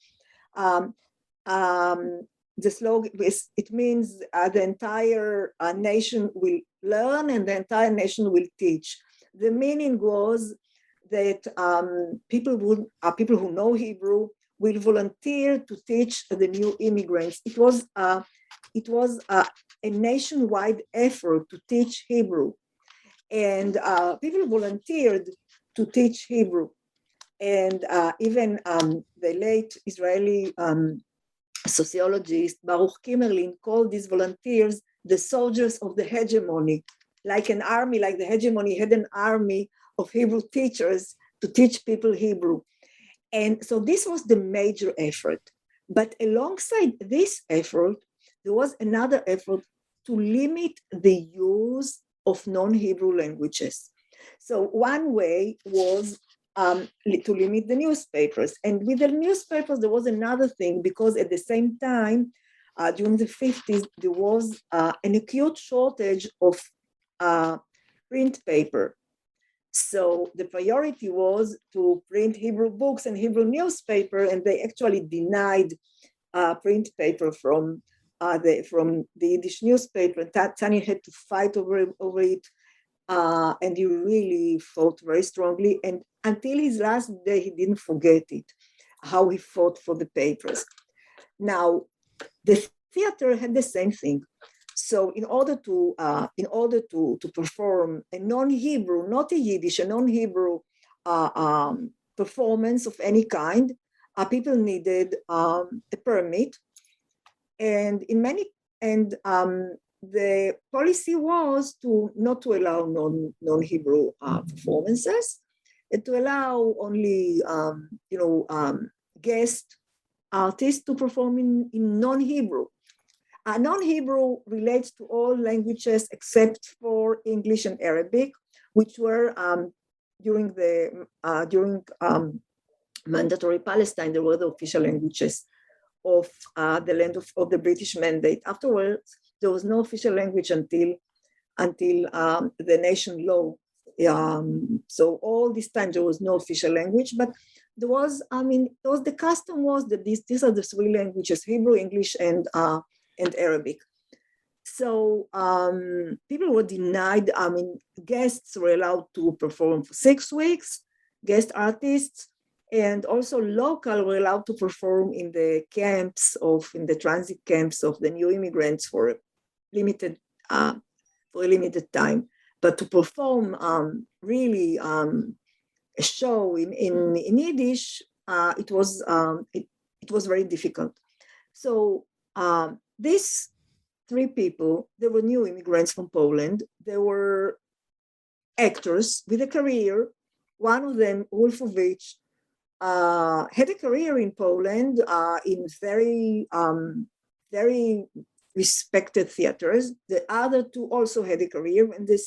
The slogan it means the entire nation will learn and the entire nation will teach. The meaning was that people who know Hebrew will volunteer to teach the new immigrants. It was a nationwide effort to teach Hebrew. And people volunteered to teach Hebrew. And even the late Israeli sociologist Baruch Kimmerlin called these volunteers the soldiers of the hegemony, like an army, like the hegemony had an army of Hebrew teachers to teach people Hebrew. And so this was the major effort. But alongside this effort, there was another effort to limit the use of non-Hebrew languages. So one way was to limit the newspapers. And with the newspapers, there was another thing, because at the same time, during the 50s, there was an acute shortage of print paper. So the priority was to print Hebrew books and Hebrew newspaper, and they actually denied print paper from the Yiddish newspaper. Tani had to fight over it, and he really fought very strongly. And until his last day, he didn't forget it, how he fought for the papers. Now, the theater had the same thing. So in order to perform a non-Hebrew, not a Yiddish, a non-Hebrew performance of any kind, people needed a permit. And the policy was not to allow non-Hebrew performances, and to allow only guest artists to perform in non-Hebrew. Non-Hebrew relates to all languages except for English and Arabic, which were during mandatory Palestine, they were the official languages of the land of the British Mandate. Afterwards, there was no official language until the nation law. So all this time there was no official language, but there was the custom was that these are the three languages: Hebrew, English, and Arabic. So people were denied. Guests were allowed to perform for 6 weeks, guest artists, and also local were allowed to perform in the transit camps of the new immigrants for limited time. But to perform really a show in Yiddish, it was very difficult. So these three people, they were new immigrants from Poland. They were actors with a career. One of them, Wolfowicz, had a career in Poland in very respected theaters. The other two also had a career, and they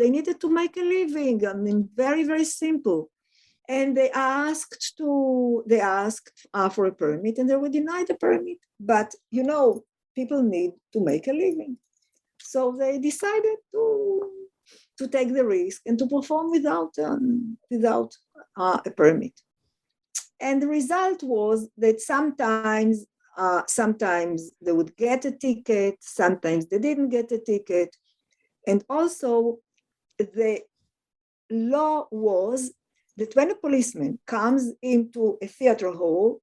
needed to make a living. I mean, very, very simple. And they asked for a permit, and they were denied a permit. But people need to make a living, so they decided to take the risk and to perform without a permit. And the result was that sometimes they would get a ticket, sometimes they didn't get a ticket. And also the law was that when a policeman comes into a theater hall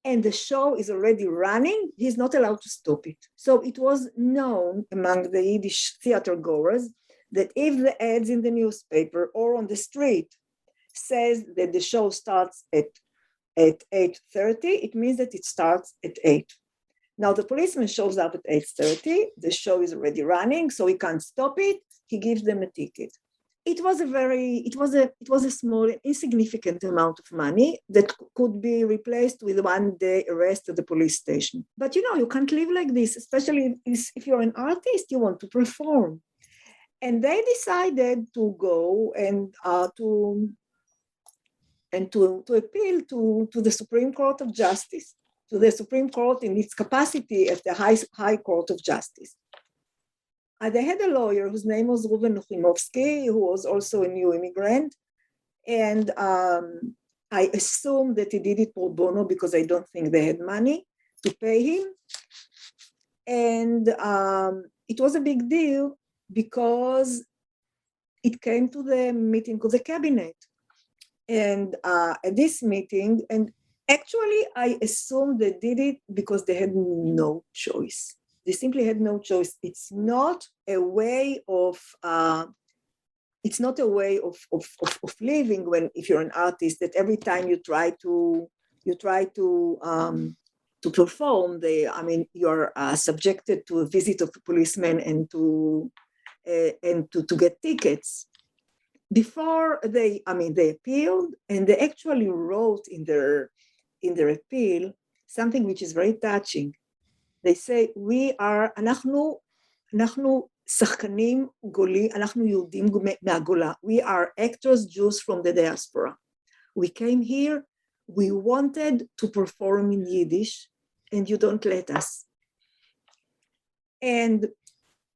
and the show is already running, he's not allowed to stop it. So it was known among the Yiddish theater goers that if the ads in the newspaper or on the street says that the show starts at 8:30, it means that it starts at 8. Now the policeman shows up at 8:30, the show is already running, so he can't stop it, he gives them a ticket. It was a small, insignificant amount of money that could be replaced with one day arrest at the police station. But you can't live like this, especially if you're an artist, you want to perform. And they decided to go and to appeal to the Supreme Court of Justice, to the Supreme Court in its capacity as the High Court of Justice. They had a lawyer whose name was Reuven Nochimovsky, who was also a new immigrant. And I assume that he did it pro bono because I don't think they had money to pay him. And it was a big deal because it came to the meeting of the cabinet. And at this meeting, and actually I assume they did it because they had no choice. They simply had no choice. It's not a way of living if you're an artist, that every time you try to perform, you're subjected to a visit of a policeman and to get tickets. Before they appealed, and they actually wrote in their appeal something which is very touching. They say, אנחנו שחקנים גולים, אנחנו יהודים מהגולה. We are actors, Jews from the diaspora. We came here, we wanted to perform in Yiddish, and you don't let us. And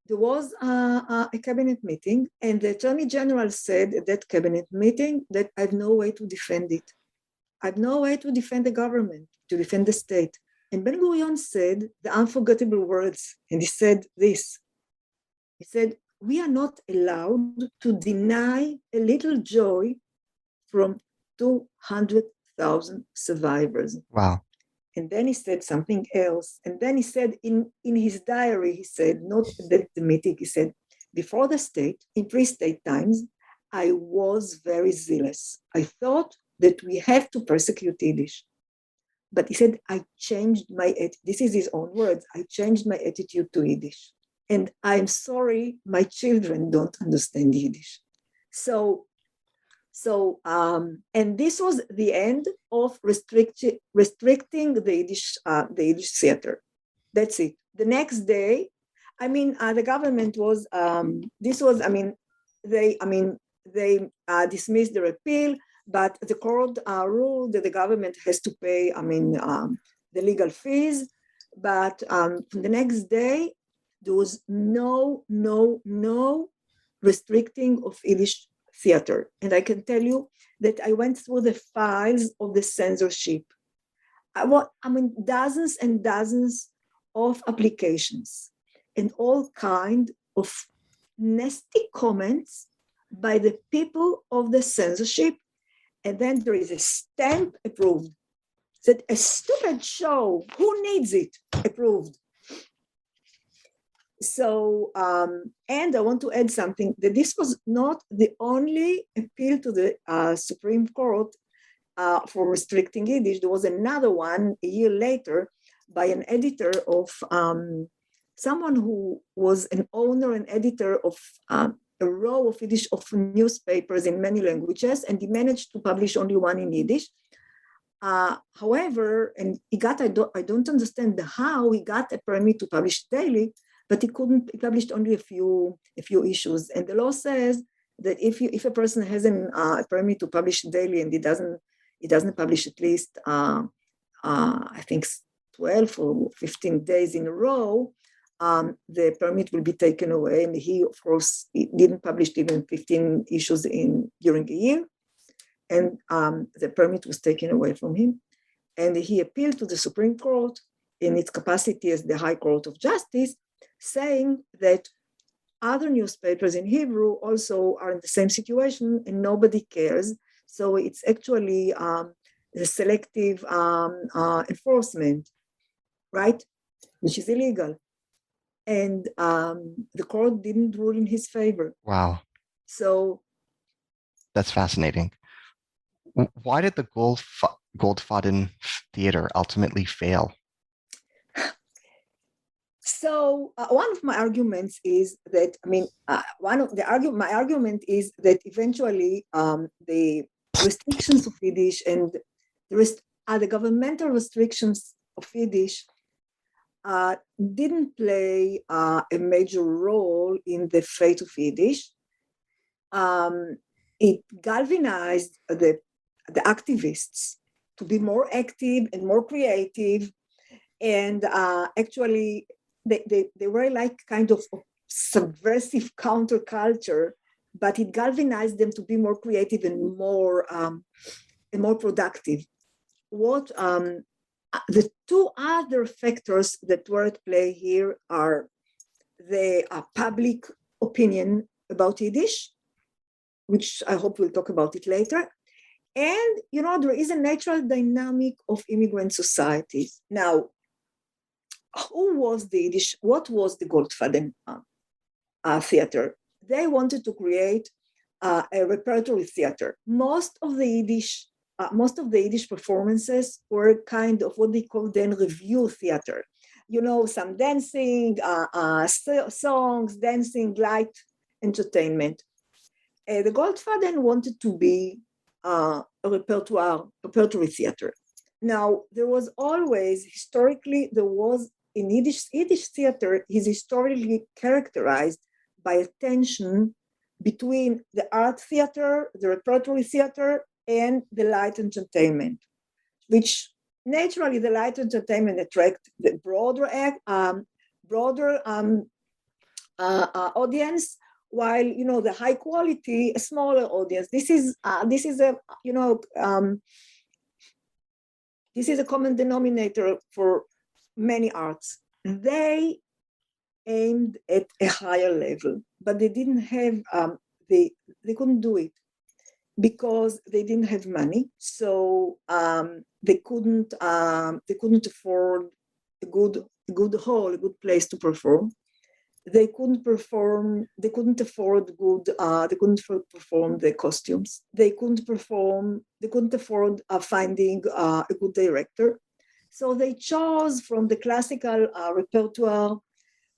there was a cabinet meeting, and the Attorney General said at that cabinet meeting that I have no way to defend it. I have no way to defend the government, to defend the state. And Ben-Gurion said the unforgettable words, and he said this. He said, we are not allowed to deny a little joy from 200,000 survivors. Wow. And then he said something else. And then he said in his diary, he said, not at the meeting, he said, before the state, in pre-state times, I was very zealous. I thought that we have to persecute Yiddish. But he said, I changed my attitude. This is his own words. I changed my attitude to Yiddish. And I'm sorry, my children don't understand Yiddish. So, and this was the end of restricting the Yiddish theater. That's it. The next day, the government was, they dismissed their appeal, but the court ruled that the government has to pay, the legal fees. But the next day, there was no restricting of Yiddish theater. And I can tell you that I went through the files of the censorship. Dozens and dozens of applications and all kind of nasty comments by the people of the censorship. And then there is a stamp approved. That a stupid show, who needs it? Approved. So, and I want to add something, that this was not the only appeal to the Supreme Court for restricting Yiddish. There was another one a year later by an editor of someone who was an owner and editor of a row of Yiddish of newspapers in many languages, and he managed to publish only one in Yiddish. However, and he got, I don't understand how he got a permit to publish daily, but he published only a few issues. And the law says that if a person has a permit to publish daily and he doesn't publish at least, I think 12 or 15 days in a row, the permit will be taken away. And he, of course, he didn't publish even 15 issues during a year. And the permit was taken away from him. And he appealed to the Supreme Court in its capacity as the High Court of Justice, saying that other newspapers in Hebrew also are in the same situation and nobody cares. So it's actually the selective enforcement, right? Which is illegal. And the court didn't rule in his favor. Wow. So that's fascinating. Why did the Goldfaden Theater ultimately fail? So one of my arguments is that, my argument is that eventually the restrictions of Yiddish and the governmental restrictions of Yiddish didn't play a major role in the fate of Yiddish. It galvanized the activists to be more active and more creative, and actually they were like kind of subversive counterculture, but it galvanized them to be more creative and more productive. What the two other factors that were at play here are the public opinion about Yiddish, which I hope we'll talk about it later. And, there is a natural dynamic of immigrant societies. Now, what was the Goldfaden theater? They wanted to create a repertory theater. Most of the Yiddish performances were kind of what they call then review theater. Some dancing, songs, dancing, light entertainment. The Goldfaden wanted to be a repertory theater. Now, there was always, historically, in Yiddish theater is historically characterized by a tension between the art theater, the repertory theater, and the light entertainment, which naturally the light entertainment attract the broader audience, while the high quality, a smaller audience. This is a common denominator for many arts. They aimed at a higher level, but they didn't have they couldn't do it because they didn't have money. So they couldn't afford a good hall, a good place to perform. They couldn't perform the costumes. They couldn't afford finding a good director. So they chose from the classical repertoire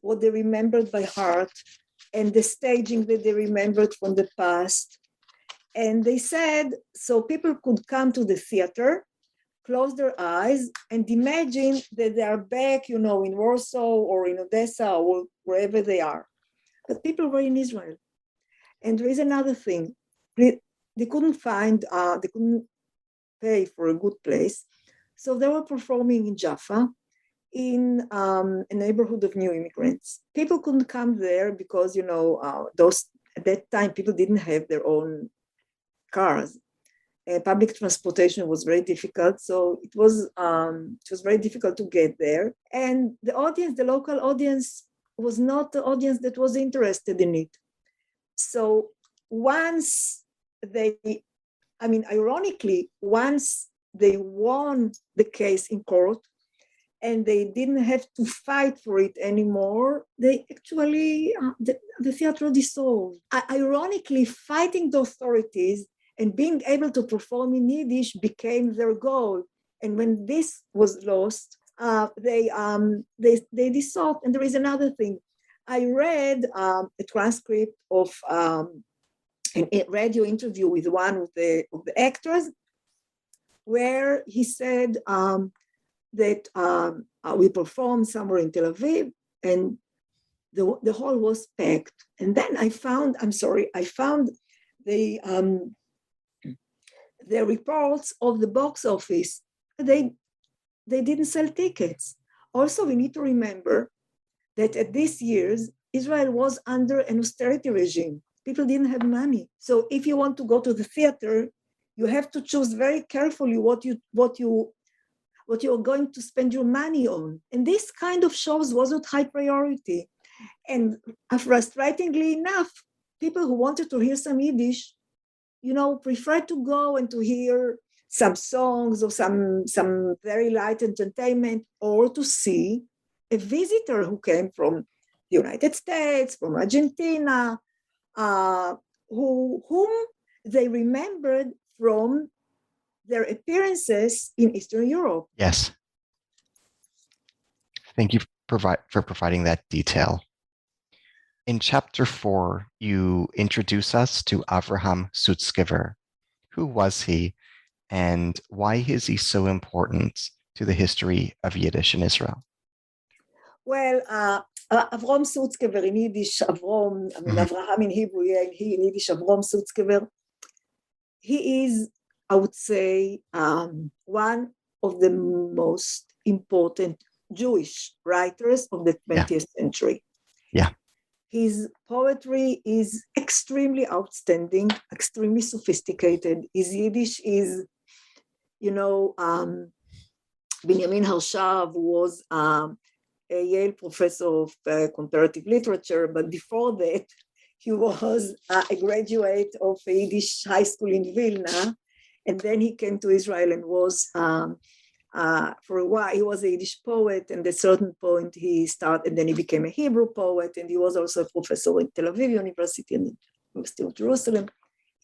what they remembered by heart and the staging that they remembered from the past. And they said, so people could come to the theater, close their eyes, and imagine that they are back, in Warsaw or in Odessa or wherever they are. But people were in Israel. And there is another thing. They couldn't pay for a good place. So they were performing in Jaffa, in a neighborhood of new immigrants. People couldn't come there because, at that time, people didn't have their own cars. Public transportation was very difficult, so it was very difficult to get there. And the local audience, was not the audience that was interested in it. So ironically, once they won the case in court, and they didn't have to fight for it anymore, they actually, the theater dissolved. Ironically, fighting the authorities and being able to perform in Yiddish became their goal. And when this was lost, they dissolved. And there is another thing. I read a transcript of a radio interview with one of the actors, where he said that we performed somewhere in Tel Aviv, and the hall was packed. And then I found the reports of the box office. They didn't sell tickets. Also, we need to remember that at this year's, Israel was under an austerity regime. People didn't have money. So if you want to go to the theater, you have to choose very carefully what you are going to spend your money on. And this kind of shows wasn't high priority. And frustratingly enough, people who wanted to hear some Yiddish, preferred to go and to hear some songs or some very light entertainment, or to see a visitor who came from the United States, from Argentina, whom they remembered from their appearances in Eastern Europe. Yes. Thank you for providing that detail. In chapter 4, you introduce us to Avraham Sutzkever. Who was he, and why is he so important to the history of Yiddish in Israel? Well, Avrom Sutzkever in Yiddish, Avraham in Hebrew, he in Yiddish, Avrom Sutzkever. He is, I would say, one of the most important Jewish writers of the 20th century. Yeah. His poetry is extremely outstanding, extremely sophisticated. His Yiddish is, Benjamin Harshav was a Yale professor of comparative literature, but before that, he was a graduate of a Yiddish high school in Vilna, and then he came to Israel and was, for a while, he was a Yiddish poet, and at a certain point he started, and then he became a Hebrew poet, and he was also a professor in Tel Aviv University and University of Jerusalem.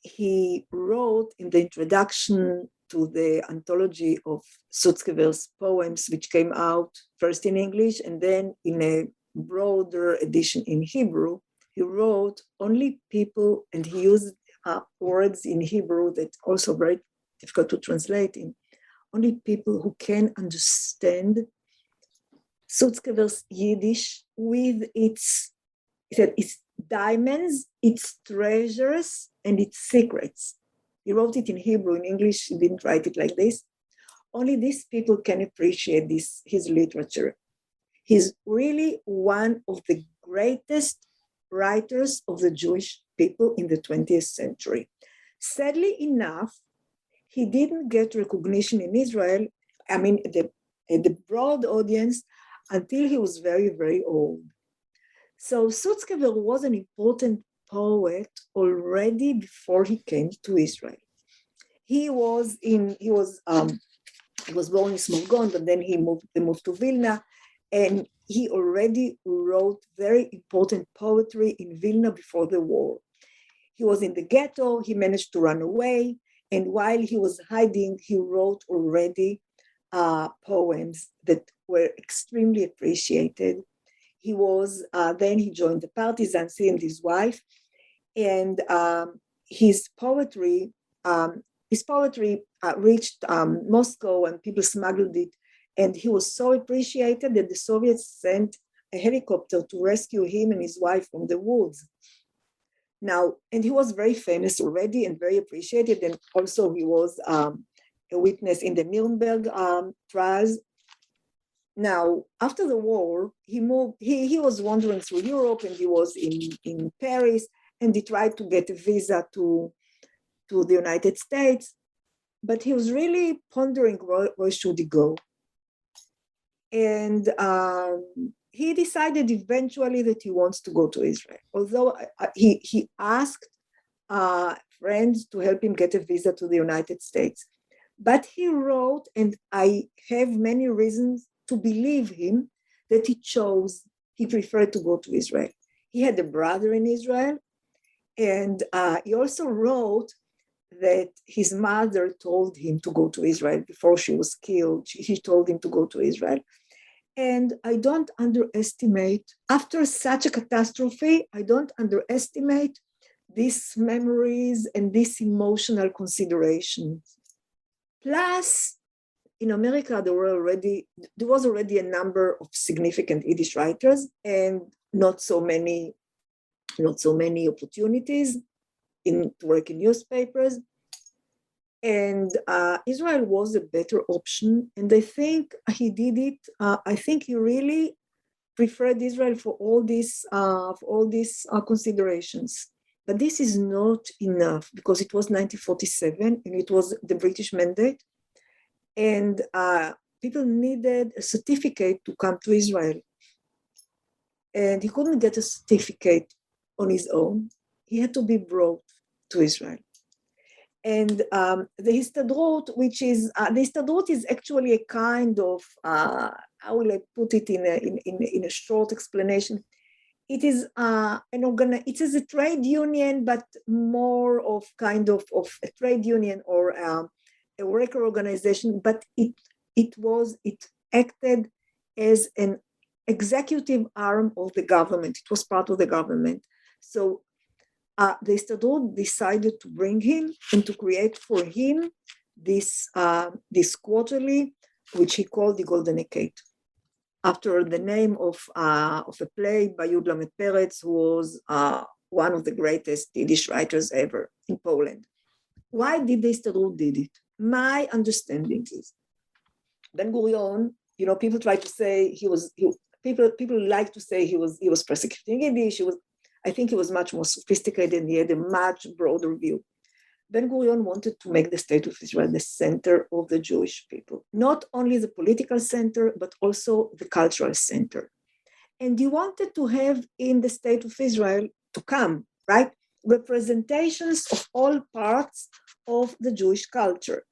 He wrote in the introduction to the anthology of Sutzkever's poems, which came out first in English and then in a broader edition in Hebrew. He wrote only people, and he used words in Hebrew that also very difficult to translate in, only people who can understand Sutzkever's Yiddish with its diamonds, its treasures, and its secrets. He wrote it in Hebrew. In English, he didn't write it like this. Only these people can appreciate his literature. He's really one of the greatest writers of the Jewish people in the 20th century. Sadly enough, he didn't get recognition in Israel, the broad audience, until he was very, very old. So Sutzkever was an important poet already before he came to Israel. He was born in Smorgon, but then they moved to Vilna, and he already wrote very important poetry in Vilna before the war. He was in the ghetto, he managed to run away, and while he was hiding, he wrote already poems that were extremely appreciated. He was, then he joined the partisans, he and his wife, and his poetry reached Moscow, and people smuggled it, and he was so appreciated that the Soviets sent a helicopter to rescue him and his wife from the woods. Now, and he was very famous already and very appreciated, and also he was a witness in the Nuremberg trials. Now, after the war, he was wandering through Europe, and he was in Paris, and he tried to get a visa to the United States, but he was really pondering where should he go. And he decided eventually that he wants to go to Israel, although he asked friends to help him get a visa to the United States. But he wrote, and I have many reasons to believe him that he preferred to go to Israel. He had a brother in Israel, and he also wrote that his mother told him to go to Israel before she was killed. She told him to go to Israel. And I don't underestimate, after such a catastrophe, I don't underestimate these memories and these emotional considerations. Plus, in America, there was already a number of significant Yiddish writers and not so many opportunities to work in newspapers. And Israel was a better option. And I think he did it. I think he really preferred Israel for all these considerations. But this is not enough, because it was 1947 and it was the British mandate. And people needed a certificate to come to Israel. And he couldn't get a certificate on his own. He had to be brought to Israel. And the Histadrut, the Histadrut is actually a kind of, how will I put it in a short explanation? It is it is a trade union, but more of kind of a trade union or a worker organization. But it acted as an executive arm of the government. It was part of the government. So the Histadrut decided to bring him and to create for him this quarterly, which he called the Golden Ecaab, after the name of a play by Yud Lamed Peretz, who was one of the greatest Yiddish writers ever in Poland. Why did the Histadrut did it? My understanding is Ben Gurion, people try to say people like to say he was persecuting Yiddish. I think he was much more sophisticated and he had a much broader view. Ben Gurion wanted to make the state of Israel the center of the Jewish people, not only the political center, but also the cultural center. And he wanted to have in the state of Israel to come, right, representations of all parts of the Jewish culture.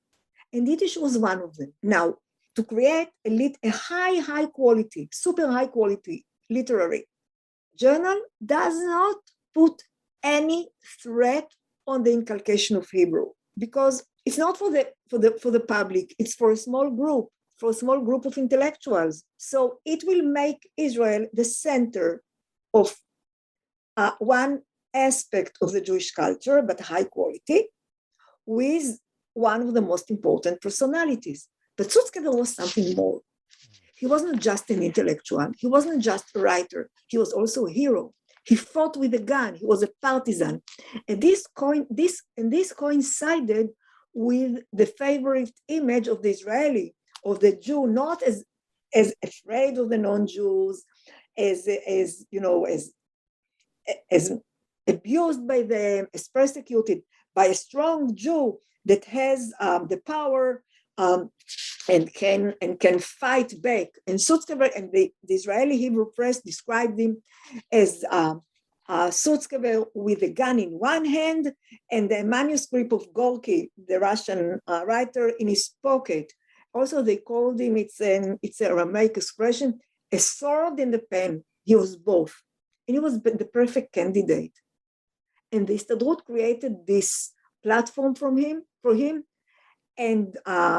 And Yiddish was one of them. Now, to create a high quality, super high quality literary journal does not put any threat on the inculcation of Hebrew, because it's not for the public, it's for a small group of intellectuals. So it will make Israel the center of one aspect of the Jewish culture, but high quality, with one of the most important personalities. But Sutzkever was something more. He wasn't just an intellectual. He wasn't just a writer. He was also a hero. He fought with a gun. He was a partisan. And this coincided with the favorite image of the Israeli, of the Jew, not as afraid of the non-Jews, as abused by them, as persecuted, by a strong Jew that has the power and can fight back. And Sutzkever and the Israeli Hebrew press described him as Sutzkever with a gun in one hand and the manuscript of Gorky, the Russian writer, in his pocket. Also, they called him, it's an Aramaic expression, a sword in the pen. He was both. And he was the perfect candidate. And the Histadrut created this platform for him, and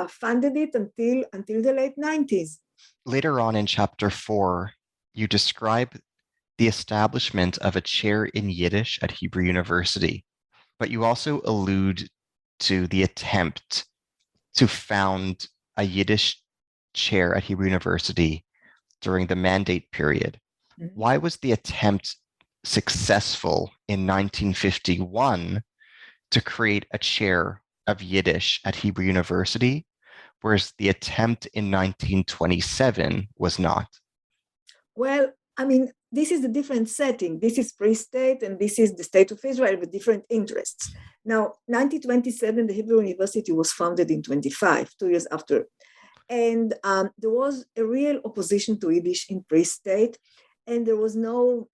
funded it until the late 90s. Later on in chapter 4, you describe the establishment of a chair in Yiddish at Hebrew University, but you also allude to the attempt to found a Yiddish chair at Hebrew University during the mandate period. Mm-hmm. Why was the attempt successful in 1951 to create a chair of Yiddish at Hebrew University, whereas the attempt in 1927 was not? Well, I mean, this is a different setting. This is pre-state and this is the state of Israel with different interests. Now, 1927, the Hebrew University was founded in 25, 2 years after. And there was a real opposition to Yiddish in pre-state. And there was no,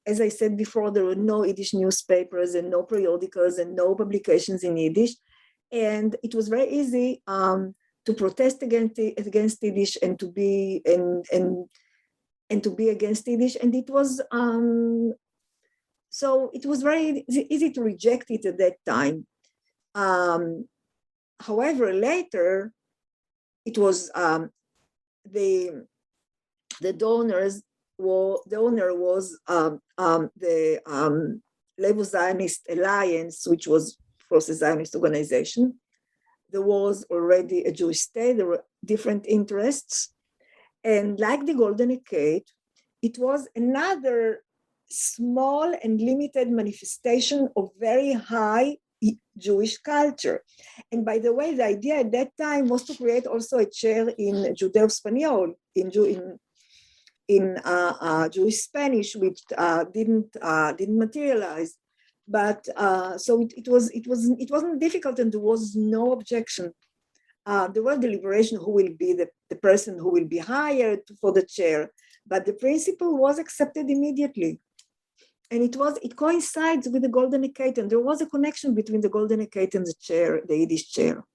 as I said before, there were no Yiddish newspapers and no periodicals and no publications in Yiddish. And it was very easy to protest against Yiddish and to be and to be against Yiddish, and it was so it was very easy to reject it at that time. However, later it was the donors were the owner was the Labor Zionist Alliance, which was first a Zionist organization. There was already a Jewish state. There were different interests, and like the Golden Decade, it was another small and limited manifestation of very high Jewish culture. And by the way, the idea at that time was to create also a chair in Judeo-Spaniol, in Jewish Spanish, which didn't materialize. But so it wasn't difficult, and there was no objection. There was deliberation who will be the person who will be hired for the chair, but the principle was accepted immediately. And it coincides with the Golden Decade, and there was a connection between the Golden Decade and the chair, the Yiddish chair.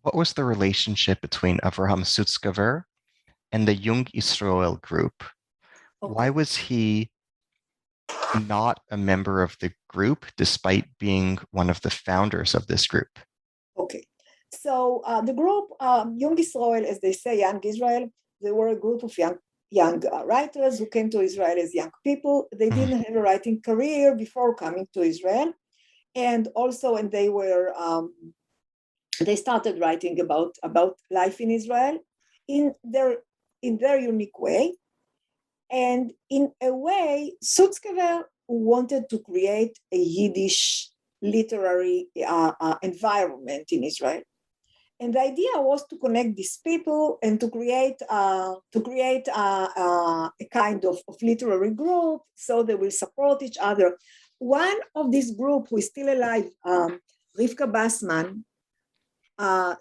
What was the relationship between Avraham Sutzkever and the Jung Israel group? Okay. Why was he not a member of the group despite being one of the founders of this group? Okay, so the group, Jung Israel, as they say, Young Israel, they were a group of young writers who came to Israel as young people. They didn't have a writing career before coming to Israel. And also, and they were, they started writing about life in Israel in their unique way. And in a way, Sutzkever wanted to create a Yiddish literary environment in Israel. And the idea was to connect these people and to create a kind of literary group so they will support each other. One of this group who is still alive, Rivka Bassman,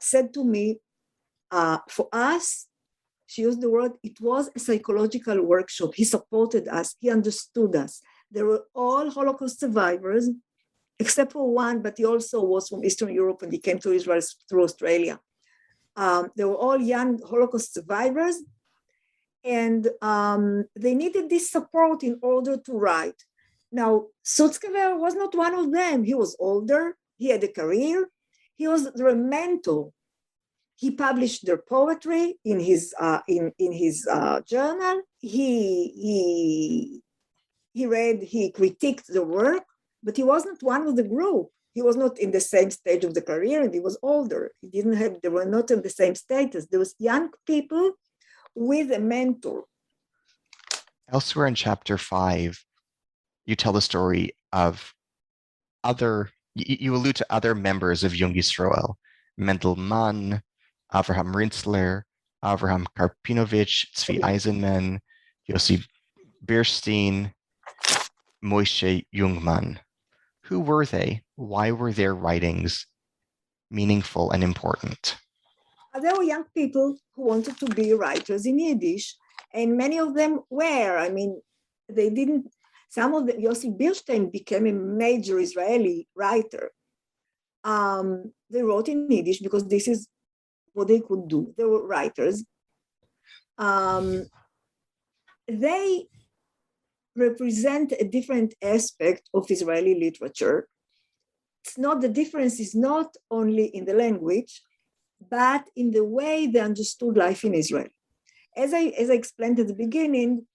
said to me, for us, she used the word, it was a psychological workshop. He supported us, he understood us. They were all Holocaust survivors, except for one, but he also was from Eastern Europe and he came to Israel through Australia. They were all young Holocaust survivors, and they needed this support in order to write. Now, Sutzkever was not one of them. He was older, he had a career, he was their mentor. He published their poetry in his journal. He critiqued the work, but he wasn't one of the group. He was not in the same stage of the career, and he was older. They were not in the same status. There was young people with a mentor. Elsewhere in chapter 5, you tell the story of you allude to other members of Jung Israel, Mendel Mann, Avraham Rinzler, Avraham Karpinovich, Tzvi Eisenman, Yossi Bierstein, Moshe Jungmann. Who were they? Why were their writings meaningful and important? There were young people who wanted to be writers in Yiddish, and many of them were. I mean, they didn't. Some of them, Yossi Bierstein became a major Israeli writer. They wrote in Yiddish because this is what they could do. They were writers. They represent a different aspect of Israeli literature. The difference is not only in the language, but in the way they understood life in Israel. As I explained at the beginning,